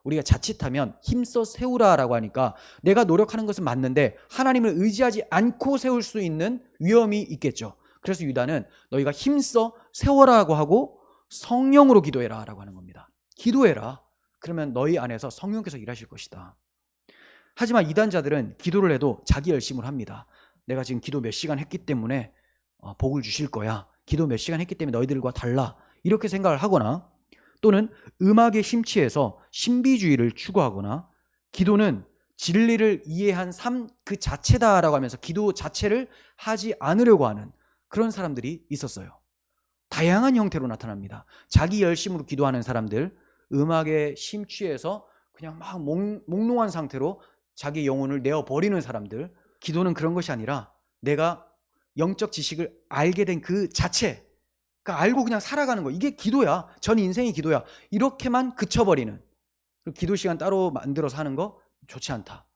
우리가 자칫하면 힘써 세우라라고 하니까 내가 노력하는 것은 맞는데 하나님을 의지하지 않고 세울 수 있는 위험이 있겠죠. 그래서 유다는 너희가 힘써 세워라고 하고 성령으로 기도해라라고 하는 겁니다. 기도해라. 그러면 너희 안에서 성령께서 일하실 것이다. 하지만 이단자들은 기도를 해도 자기 열심을 합니다. 내가 지금 기도 몇 시간 했기 때문에 복을 주실 거야. 기도 몇 시간 했기 때문에 너희들과 달라. 이렇게 생각을 하거나, 또는 음악에 심취해서 신비주의를 추구하거나, 기도는 진리를 이해한 삶 그 자체다라고 하면서 기도 자체를 하지 않으려고 하는 그런 사람들이 있었어요. 다양한 형태로 나타납니다. 자기 열심으로 기도하는 사람들, 음악에 심취해서 그냥 막 몽롱한 상태로 자기 영혼을 내어버리는 사람들. 기도는 그런 것이 아니라 내가 영적 지식을 알게 된 그 자체, 그러니까 알고 그냥 살아가는 거, 이게 기도야. 전 인생이 기도야. 이렇게만 그쳐버리는, 기도 시간 따로 만들어서 하는 거 좋지 않다.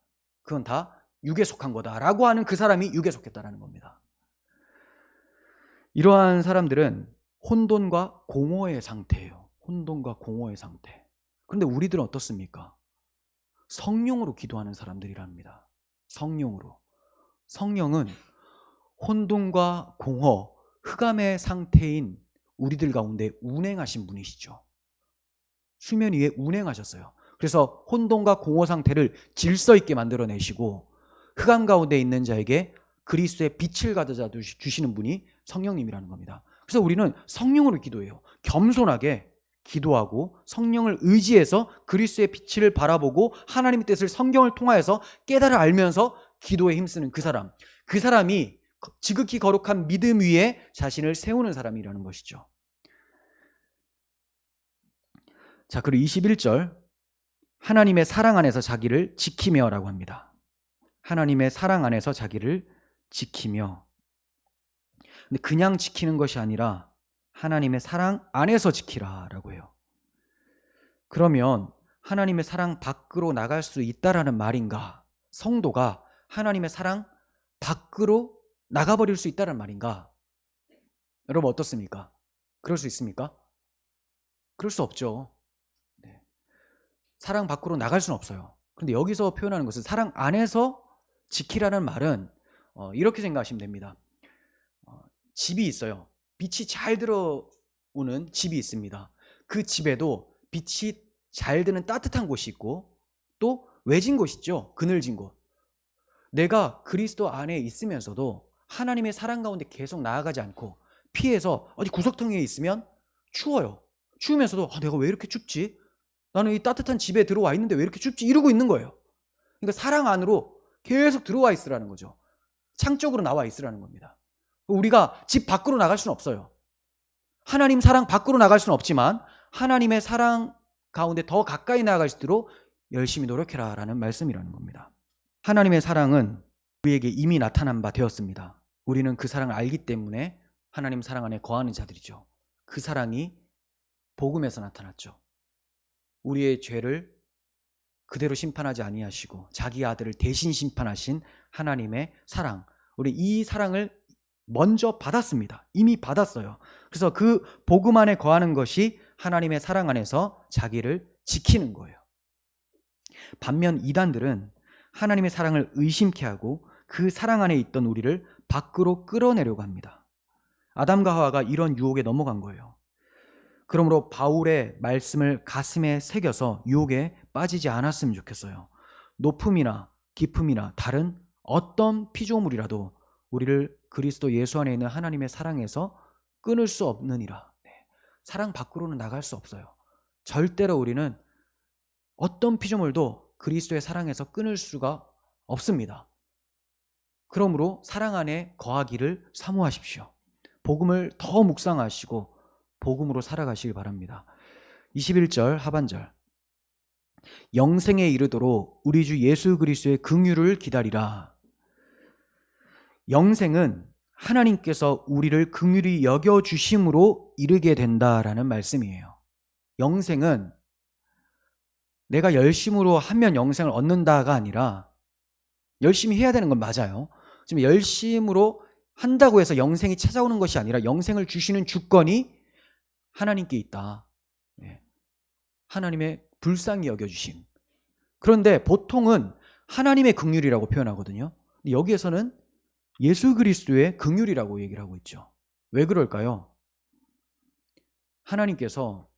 그건 다 육에 속한 거다라고 하는 그 사람이 육에 속했다라는 겁니다. 이러한 사람들은 혼돈과 공허의 상태예요. 혼돈과 공허의 상태. 그런데 우리들은 어떻습니까? 성령으로 기도하는 사람들이랍니다. 성령으로. 성령은 혼돈과 공허, 흑암의 상태인 우리들 가운데 운행하신 분이시죠. 수면 위에 운행하셨어요. 그래서 혼돈과 공허 상태를 질서 있게 만들어내시고 흑암 가운데 있는 자에게 그리스도의 빛을 가져다 주시는 분이 성령님이라는 겁니다. 그래서 우리는 성령으로 기도해요. 겸손하게 기도하고 성령을 의지해서 그리스도의 빛을 바라보고 하나님의 뜻을 성경을 통하여서 깨달아 알면서 기도에 힘쓰는 그 사람이 지극히 거룩한 믿음 위에 자신을 세우는 사람이라는 것이죠. 자, 그리고 21절, 하나님의 사랑 안에서 자기를 지키며라고 합니다. 하나님의 사랑 안에서 자기를 지키며. 근데 그냥 지키는 것이 아니라 하나님의 사랑 안에서 지키라라고 해요. 그러면 하나님의 사랑 밖으로 나갈 수 있다라는 말인가? 성도가 하나님의 사랑 밖으로 나가버릴 수 있다는 말인가? 여러분 어떻습니까? 그럴 수 있습니까? 그럴 수 없죠. 네. 사랑 밖으로 나갈 수는 없어요. 그런데 여기서 표현하는 것은 사랑 안에서 지키라는 말은 이렇게 생각하시면 됩니다. 집이 있어요. 빛이 잘 들어오는 집이 있습니다. 그 집에도 빛이 잘 드는 따뜻한 곳이 있고 또 외진 곳 있죠? 그늘진 곳. 내가 그리스도 안에 있으면서도 하나님의 사랑 가운데 계속 나아가지 않고 피해서 어디 구석텅이에 있으면 추워요. 추우면서도 내가 왜 이렇게 춥지? 나는 이 따뜻한 집에 들어와 있는데 왜 이렇게 춥지? 이러고 있는 거예요. 그러니까 사랑 안으로 계속 들어와 있으라는 거죠. 창 쪽으로 나와 있으라는 겁니다. 우리가 집 밖으로 나갈 수는 없어요. 하나님 사랑 밖으로 나갈 수는 없지만 하나님의 사랑 가운데 더 가까이 나아갈 수 있도록 열심히 노력해라 라는 말씀이라는 겁니다. 하나님의 사랑은 우리에게 이미 나타난 바 되었습니다. 우리는 그 사랑을 알기 때문에 하나님 사랑 안에 거하는 자들이죠. 그 사랑이 복음에서 나타났죠. 우리의 죄를 그대로 심판하지 아니하시고 자기 아들을 대신 심판하신 하나님의 사랑, 우리 이 사랑을 먼저 받았습니다. 이미 받았어요. 그래서 그 복음 안에 거하는 것이 하나님의 사랑 안에서 자기를 지키는 거예요. 반면 이단들은 하나님의 사랑을 의심케 하고 그 사랑 안에 있던 우리를 밖으로 끌어내려고 합니다. 아담과 하와가 이런 유혹에 넘어간 거예요. 그러므로 바울의 말씀을 가슴에 새겨서 유혹에 빠지지 않았으면 좋겠어요. 높음이나 깊음이나 다른 어떤 피조물이라도 우리를 그리스도 예수 안에 있는 하나님의 사랑에서 끊을 수 없느니라. 사랑 밖으로는 나갈 수 없어요. 절대로 우리는 어떤 피조물도 그리스도의 사랑에서 끊을 수가 없습니다. 그러므로 사랑 안에 거하기를 사모하십시오. 복음을 더 묵상하시고 복음으로 살아가시길 바랍니다. 21절 하반절, 영생에 이르도록 우리 주 예수 그리스도의 긍휼을 기다리라. 영생은 하나님께서 우리를 긍휼히 여겨주심으로 이르게 된다라는 말씀이에요. 영생은 내가 열심으로 하면 영생을 얻는다가 아니라, 열심히 해야 되는 건 맞아요. 지금 열심으로 한다고 해서 영생이 찾아오는 것이 아니라 영생을 주시는 주권이 하나님께 있다. 하나님의 불쌍히 여겨주심. 그런데 보통은 하나님의 긍휼이라고 표현하거든요. 근데 여기에서는 예수 그리스도의 긍휼이라고 얘기를 하고 있죠. 왜 그럴까요? 하나님께서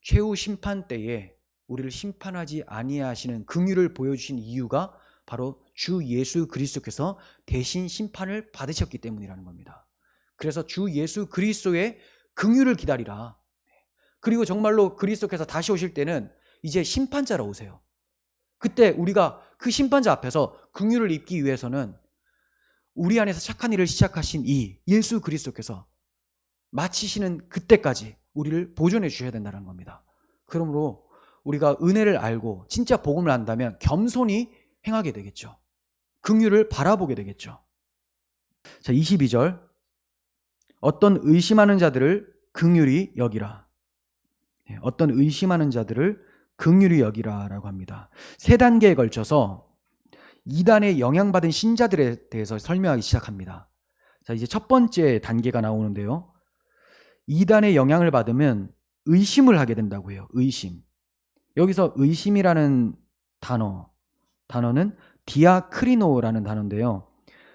최후 심판 때에 우리를 심판하지 아니하시는 긍휼을 보여주신 이유가 바로 주 예수 그리스도께서 대신 심판을 받으셨기 때문이라는 겁니다. 그래서 주 예수 그리스도의 긍휼을 기다리라. 그리고 정말로 그리스도께서 다시 오실 때는 이제 심판자로 오세요. 그때 우리가 그 심판자 앞에서 긍휼을 입기 위해서는 우리 안에서 착한 일을 시작하신 이 예수 그리스도께서 마치시는 그때까지 우리를 보존해 주셔야 된다는 겁니다. 그러므로 우리가 은혜를 알고 진짜 복음을 안다면 겸손히 행하게 되겠죠. 긍휼을 바라보게 되겠죠. 자, 22절, 어떤 의심하는 자들을 긍휼히 여기라. 어떤 의심하는 자들을 긍휼히 여기라 라고 합니다. 세 단계에 걸쳐서 이단에 영향받은 신자들에 대해서 설명하기 시작합니다. 자, 이제 첫 번째 단계가 나오는데요. 이단의 영향을 받으면 의심을 하게 된다고 해요. 의심. 여기서 의심이라는 단어는 디아크리노라는 단어인데요.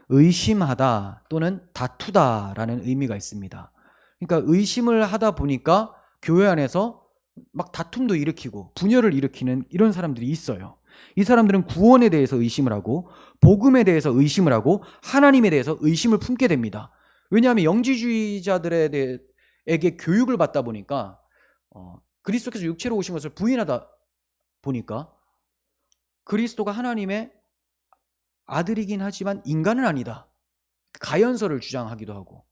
의심하다 또는 다투다라는 의미가 있습니다. 그러니까 의심을 하다 보니까 교회 안에서 막 다툼도 일으키고 분열을 일으키는 이런 사람들이 있어요. 이 사람들은 구원에 대해서 의심을 하고 복음에 대해서 의심을 하고 하나님에 대해서 의심을 품게 됩니다. 왜냐하면 영지주의자들에게 교육을 받다 보니까 그리스도께서 육체로 오신 것을 부인하다 보니까 그리스도가 하나님의 아들이긴 하지만 인간은 아니다. 가연서를 주장하기도 하고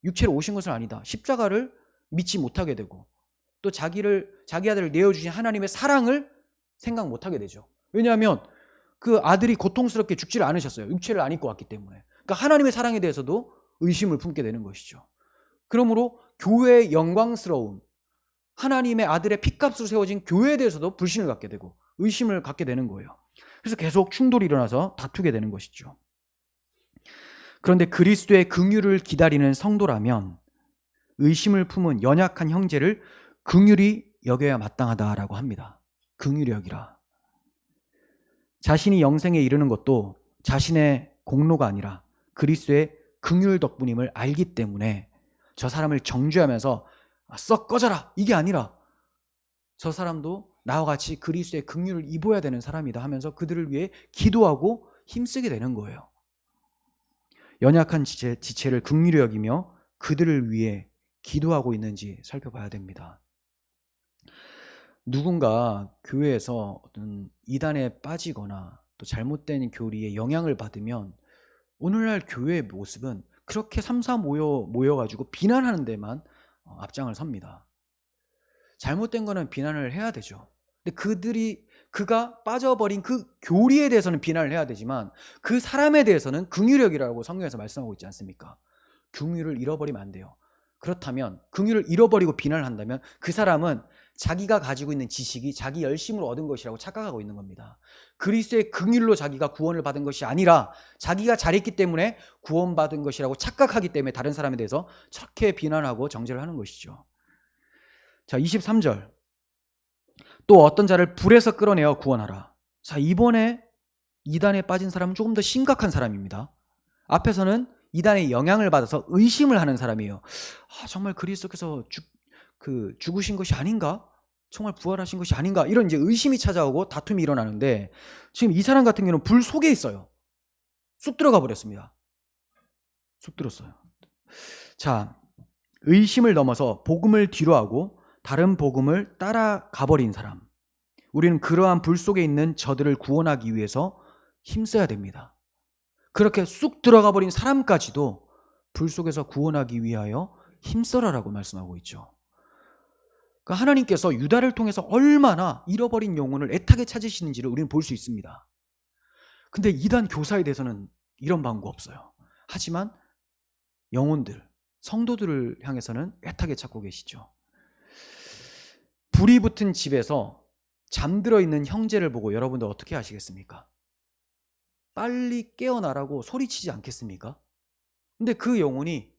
육체로 오신 것은 아니다. 십자가를 믿지 못하게 되고 또 자기 아들을 내어주신 하나님의 사랑을 생각 못하게 되죠. 왜냐하면 그 아들이 고통스럽게 죽지를 않으셨어요. 육체를 안 입고 왔기 때문에. 그러니까 하나님의 사랑에 대해서도 의심을 품게 되는 것이죠. 그러므로 교회의 영광스러움, 하나님의 아들의 핏값으로 세워진 교회에 대해서도 불신을 갖게 되고 의심을 갖게 되는 거예요. 그래서 계속 충돌이 일어나서 다투게 되는 것이죠. 그런데 그리스도의 긍휼을 기다리는 성도라면 의심을 품은 연약한 형제를 긍휼히 여겨야 마땅하다라고 합니다. 긍휼히 여기라. 자신이 영생에 이르는 것도 자신의 공로가 아니라 그리스도의 긍휼 덕분임을 알기 때문에 저 사람을 정죄하면서 썩 꺼져라 이게 아니라 저 사람도 나와 같이 그리스도의 긍휼을 입어야 되는 사람이다 하면서 그들을 위해 기도하고 힘쓰게 되는 거예요. 연약한 지체를 긍휼히 여기며 그들을 위해 기도하고 있는지 살펴봐야 됩니다. 누군가 교회에서 어떤 이단에 빠지거나 또 잘못된 교리에 영향을 받으면 오늘날 교회의 모습은 그렇게 삼삼 모여가지고 비난하는 데만 앞장을 섭니다. 잘못된 거는 비난을 해야 되죠. 근데 그가 빠져버린 그 교리에 대해서는 비난을 해야 되지만 그 사람에 대해서는 긍휼력이라고 성경에서 말씀하고 있지 않습니까? 긍휼을 잃어버리면 안 돼요. 그렇다면 긍휼을 잃어버리고 비난을 한다면 그 사람은 자기가 가지고 있는 지식이 자기 열심으로 얻은 것이라고 착각하고 있는 겁니다. 그리스도의 긍휼로 자기가 구원을 받은 것이 아니라 자기가 잘했기 때문에 구원받은 것이라고 착각하기 때문에 다른 사람에 대해서 저렇게 비난하고 정죄를 하는 것이죠. 자, 23절. 또 어떤 자를 불에서 끌어내어 구원하라. 자, 이번에 이단에 빠진 사람은 조금 더 심각한 사람입니다. 앞에서는 이단의 영향을 받아서 의심을 하는 사람이에요. 정말 그리스도께서 죽으신 것이 아닌가? 정말 부활하신 것이 아닌가? 이런 이제 의심이 찾아오고 다툼이 일어나는데 지금 이 사람 같은 경우는 불 속에 있어요. 쑥 들어가 버렸습니다. 쑥 들었어요. 자, 의심을 넘어서 복음을 뒤로하고 다른 복음을 따라가 버린 사람. 우리는 그러한 불 속에 있는 저들을 구원하기 위해서 힘써야 됩니다. 그렇게 쑥 들어가 버린 사람까지도 불 속에서 구원하기 위하여 힘써라라고 말씀하고 있죠. 그러니까 하나님께서 유다를 통해서 얼마나 잃어버린 영혼을 애타게 찾으시는지를 우리는 볼 수 있습니다. 근데 이단 교사에 대해서는 이런 방법 없어요. 하지만 영혼들, 성도들을 향해서는 애타게 찾고 계시죠. 불이 붙은 집에서 잠들어 있는 형제를 보고 여러분들 어떻게 하시겠습니까? 빨리 깨어나라고 소리치지 않겠습니까? 근데 그 영혼이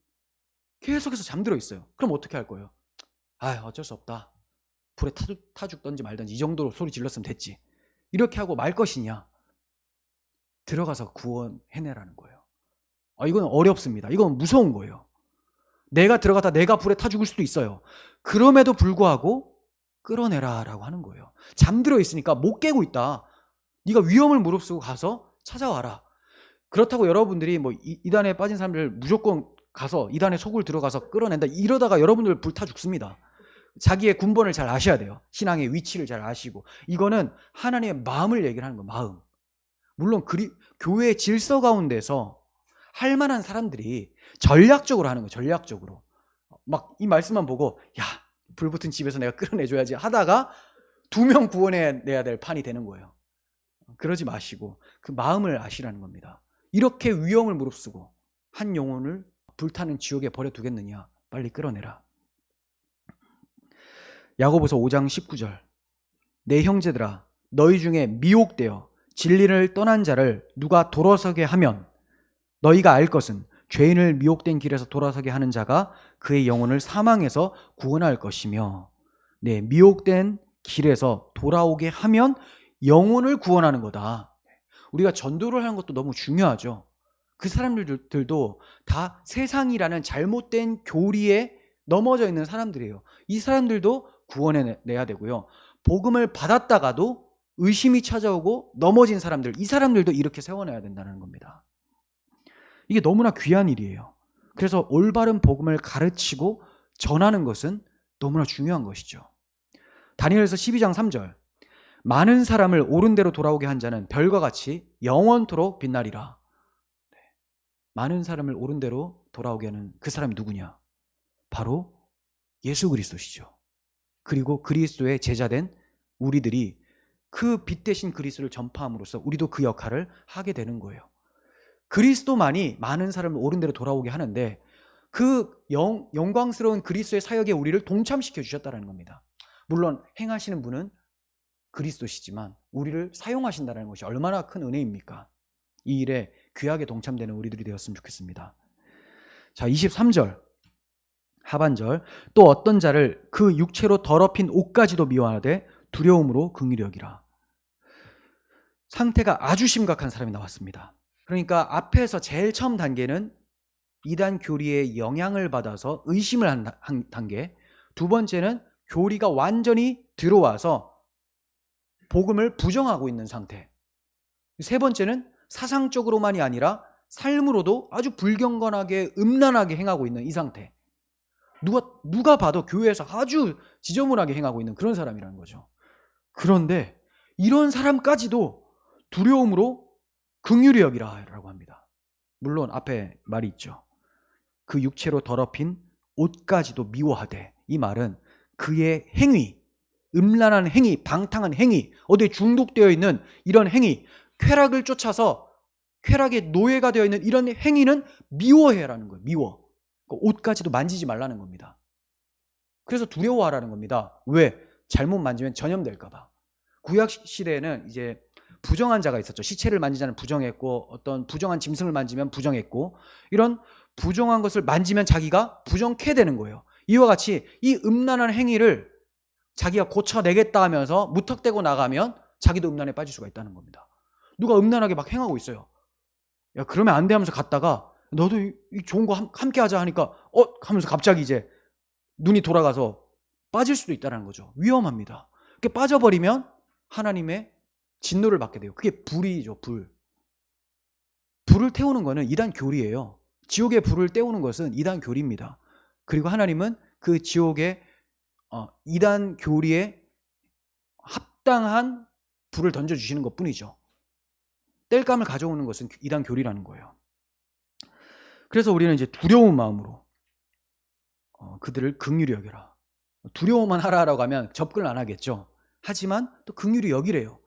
계속해서 잠들어 있어요. 그럼 어떻게 할 거예요? 어쩔 수 없다. 불에 타 죽던지 말던지 이 정도로 소리 질렀으면 됐지. 이렇게 하고 말 것이냐? 들어가서 구원해내라는 거예요. 이건 어렵습니다. 이건 무서운 거예요. 내가 들어가다 내가 불에 타 죽을 수도 있어요. 그럼에도 불구하고 끌어내라라고 하는 거예요. 잠들어 있으니까 못 깨고 있다. 네가 위험을 무릅쓰고 가서 찾아와라. 그렇다고 여러분들이 뭐 이단에 빠진 사람들 무조건 가서 이단의 속을 들어가서 끌어낸다. 이러다가 여러분들 불타 죽습니다. 자기의 군번을 잘 아셔야 돼요. 신앙의 위치를 잘 아시고. 이거는 하나님의 마음을 얘기를 하는 거예요. 마음. 물론 교회의 질서 가운데서 할 만한 사람들이 전략적으로 하는 거예요. 전략적으로. 막 이 말씀만 보고 불 붙은 집에서 내가 끌어내줘야지 하다가 2명 구원해내야 될 판이 되는 거예요. 그러지 마시고 그 마음을 아시라는 겁니다. 이렇게 위험을 무릅쓰고 한 영혼을 불타는 지옥에 버려두겠느냐? 빨리 끌어내라. 야고보서 5장 19절. 내 형제들아, 너희 중에 미혹되어 진리를 떠난 자를 누가 돌아서게 하면 너희가 알 것은 죄인을 미혹된 길에서 돌아서게 하는 자가 그의 영혼을 사망에서 구원할 것이며, 미혹된 길에서 돌아오게 하면 영혼을 구원하는 거다. 우리가 전도를 하는 것도 너무 중요하죠. 그 사람들도 다 세상이라는 잘못된 교리에 넘어져 있는 사람들이에요. 이 사람들도 구원해내야 되고요. 복음을 받았다가도 의심이 찾아오고 넘어진 사람들, 이 사람들도 이렇게 세워내야 된다는 겁니다. 이게 너무나 귀한 일이에요. 그래서 올바른 복음을 가르치고 전하는 것은 너무나 중요한 것이죠. 다니엘서 12장 3절. 많은 사람을 옳은 대로 돌아오게 한 자는 별과 같이 영원토록 빛나리라. 많은 사람을 옳은 대로 돌아오게 하는 그 사람이 누구냐? 바로 예수 그리스도시죠. 그리고 그리스도의 제자된 우리들이 그 빛 대신 그리스도를 전파함으로써 우리도 그 역할을 하게 되는 거예요. 그리스도만이 많은 사람을 옳은 대로 돌아오게 하는데 그 영광스러운 그리스도의 사역에 우리를 동참시켜 주셨다는 겁니다. 물론 행하시는 분은 그리스도시지만 우리를 사용하신다는 것이 얼마나 큰 은혜입니까? 이 일에 귀하게 동참되는 우리들이 되었으면 좋겠습니다. 자, 23절 하반절. 또 어떤 자를 그 육체로 더럽힌 옷까지도 미워하되 두려움으로 긍휼히 여기라. 상태가 아주 심각한 사람이 나왔습니다. 그러니까 앞에서 제일 처음 단계는 이단 교리의 영향을 받아서 의심을 한 단계, 두 번째는 교리가 완전히 들어와서 복음을 부정하고 있는 상태. 세 번째는 사상적으로만이 아니라 삶으로도 아주 불경건하게 음란하게 행하고 있는 이 상태. 누가 봐도 교회에서 아주 지저분하게 행하고 있는 그런 사람이라는 거죠. 그런데 이런 사람까지도 두려움으로 긍휼히 여기라라고 합니다. 물론 앞에 말이 있죠. 그 육체로 더럽힌 옷까지도 미워하되, 이 말은 그의 행위, 음란한 행위, 방탕한 행위, 어디에 중독되어 있는 이런 행위, 쾌락을 쫓아서 쾌락의 노예가 되어 있는 이런 행위는 미워해라는 거예요. 미워. 옷까지도 만지지 말라는 겁니다. 그래서 두려워하라는 겁니다. 왜? 잘못 만지면 전염될까 봐. 구약 시대에는 이제 부정한 자가 있었죠. 시체를 만지자는 부정했고, 어떤 부정한 짐승을 만지면 부정했고, 이런 부정한 것을 만지면 자기가 부정케 되는 거예요. 이와 같이 이 음란한 행위를 자기가 고쳐내겠다 하면서 무턱대고 나가면 자기도 음란에 빠질 수가 있다는 겁니다. 누가 음란하게 막 행하고 있어요. 야, 그러면 안 돼 하면서 갔다가 너도 이 좋은 거 함께 하자 하니까 하면서 갑자기 이제 눈이 돌아가서 빠질 수도 있다는 거죠. 위험합니다. 그렇게 빠져버리면 하나님의 진노를 받게 돼요. 그게 불이죠. 불을 태우는 거는 이단 교리예요. 지옥의 불을 때우는 것은 이단 교리입니다. 그리고 하나님은 그 지옥의 이단 교리에 합당한 불을 던져주시는 것뿐이죠. 땔감을 가져오는 것은 이단 교리라는 거예요. 그래서 우리는 이제 두려운 마음으로 그들을 긍휼히 여겨라. 두려워만 하라라고 하면 접근을 안 하겠죠. 하지만 또 긍휼히 여기래요.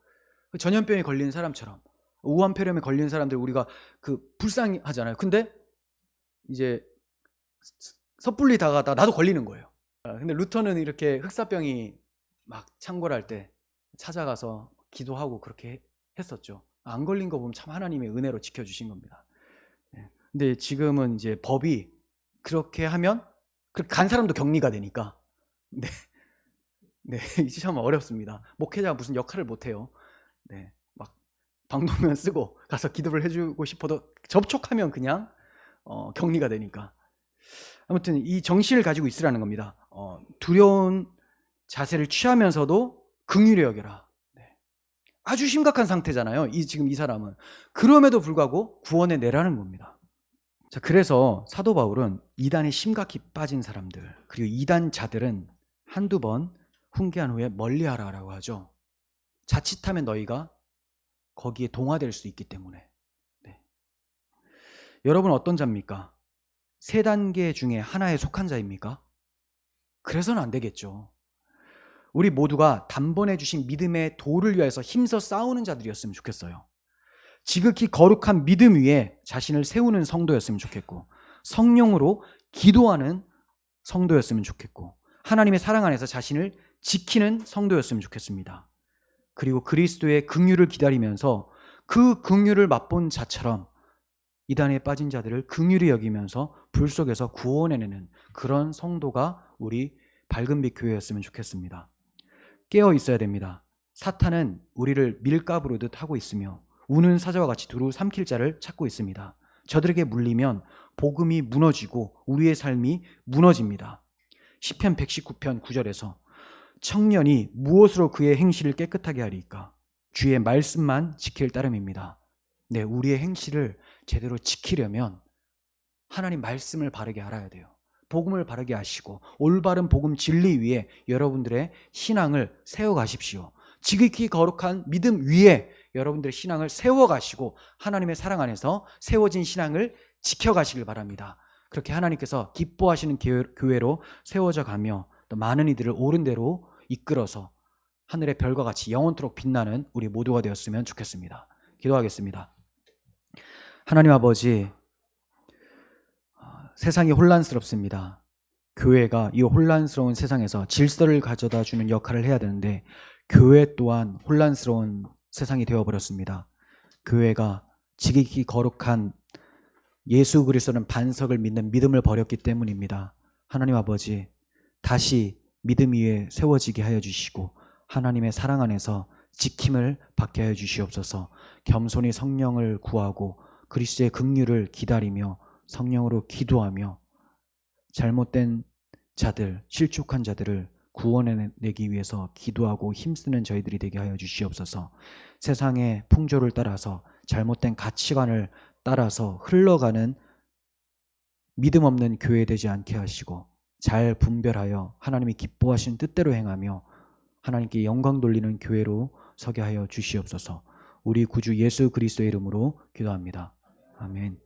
전염병에 걸린 사람처럼, 우한폐렴에 걸린 사람들 우리가 불쌍하잖아요. 근데 이제 섣불리 다가다가 나도 걸리는 거예요. 근데 루터는 이렇게 흑사병이 막 창궐할 때 찾아가서 기도하고 그렇게 했었죠. 안 걸린 거 보면 참 하나님의 은혜로 지켜주신 겁니다. 근데 지금은 이제 법이 그렇게 하면 간 사람도 격리가 되니까 네, 이제 참 어렵습니다. 목회자가 무슨 역할을 못해요. 네, 막 방독면 쓰고 가서 기도를 해주고 싶어도 접촉하면 그냥 격리가 되니까. 아무튼 이 정신을 가지고 있으라는 겁니다. 두려운 자세를 취하면서도 긍휼히 여겨라. 네. 아주 심각한 상태잖아요. 지금 이 사람은. 그럼에도 불구하고 구원해 내라는 겁니다. 자, 그래서 사도 바울은 이단에 심각히 빠진 사람들, 그리고 이단자들은 한두 번 훈계한 후에 멀리하라라고 하죠. 자칫하면 너희가 거기에 동화될 수 있기 때문에. 네. 여러분 어떤 자입니까? 세 단계 중에 하나에 속한 자입니까? 그래서는 안 되겠죠. 우리 모두가 단번에 주신 믿음의 도를 위해서 힘써 싸우는 자들이었으면 좋겠어요. 지극히 거룩한 믿음 위에 자신을 세우는 성도였으면 좋겠고, 성령으로 기도하는 성도였으면 좋겠고, 하나님의 사랑 안에서 자신을 지키는 성도였으면 좋겠습니다. 그리고 그리스도의 긍휼을 기다리면서 그 긍휼을 맛본 자처럼 이단에 빠진 자들을 긍휼히 여기면서 불 속에서 구원해내는 그런 성도가 우리 밝은빛 교회였으면 좋겠습니다. 깨어 있어야 됩니다. 사탄은 우리를 밀가부르듯 하고 있으며 우는 사자와 같이 두루 삼킬 자를 찾고 있습니다. 저들에게 물리면 복음이 무너지고 우리의 삶이 무너집니다. 시편 119편 9절에서 청년이 무엇으로 그의 행실을 깨끗하게 하리까? 주의 말씀만 지킬 따름입니다. 네, 우리의 행실을 제대로 지키려면 하나님 말씀을 바르게 알아야 돼요. 복음을 바르게 하시고 올바른 복음 진리 위에 여러분들의 신앙을 세워가십시오. 지극히 거룩한 믿음 위에 여러분들의 신앙을 세워가시고 하나님의 사랑 안에서 세워진 신앙을 지켜가시길 바랍니다. 그렇게 하나님께서 기뻐하시는 교회로 세워져 가며 또 많은 이들을 옳은 대로 이끌어서 하늘의 별과 같이 영원토록 빛나는 우리 모두가 되었으면 좋겠습니다. 기도하겠습니다. 하나님 아버지, 세상이 혼란스럽습니다. 교회가 이 혼란스러운 세상에서 질서를 가져다 주는 역할을 해야 되는데 교회 또한 혼란스러운 세상이 되어버렸습니다. 교회가 지극히 거룩한 예수 그리스도는 반석을 믿는 믿음을 버렸기 때문입니다. 하나님 아버지, 다시 믿음 위에 세워지게 하여 주시고 하나님의 사랑 안에서 지킴을 받게 하여 주시옵소서. 겸손히 성령을 구하고 그리스도의 긍휼을 기다리며 성령으로 기도하며 잘못된 자들, 실족한 자들을 구원해내기 위해서 기도하고 힘쓰는 저희들이 되게 하여 주시옵소서. 세상의 풍조를 따라서 잘못된 가치관을 따라서 흘러가는 믿음 없는 교회 되지 않게 하시고 잘 분별하여 하나님이 기뻐하신 뜻대로 행하며 하나님께 영광 돌리는 교회로 서게 하여 주시옵소서. 우리 구주 예수 그리스도의 이름으로 기도합니다. 아멘.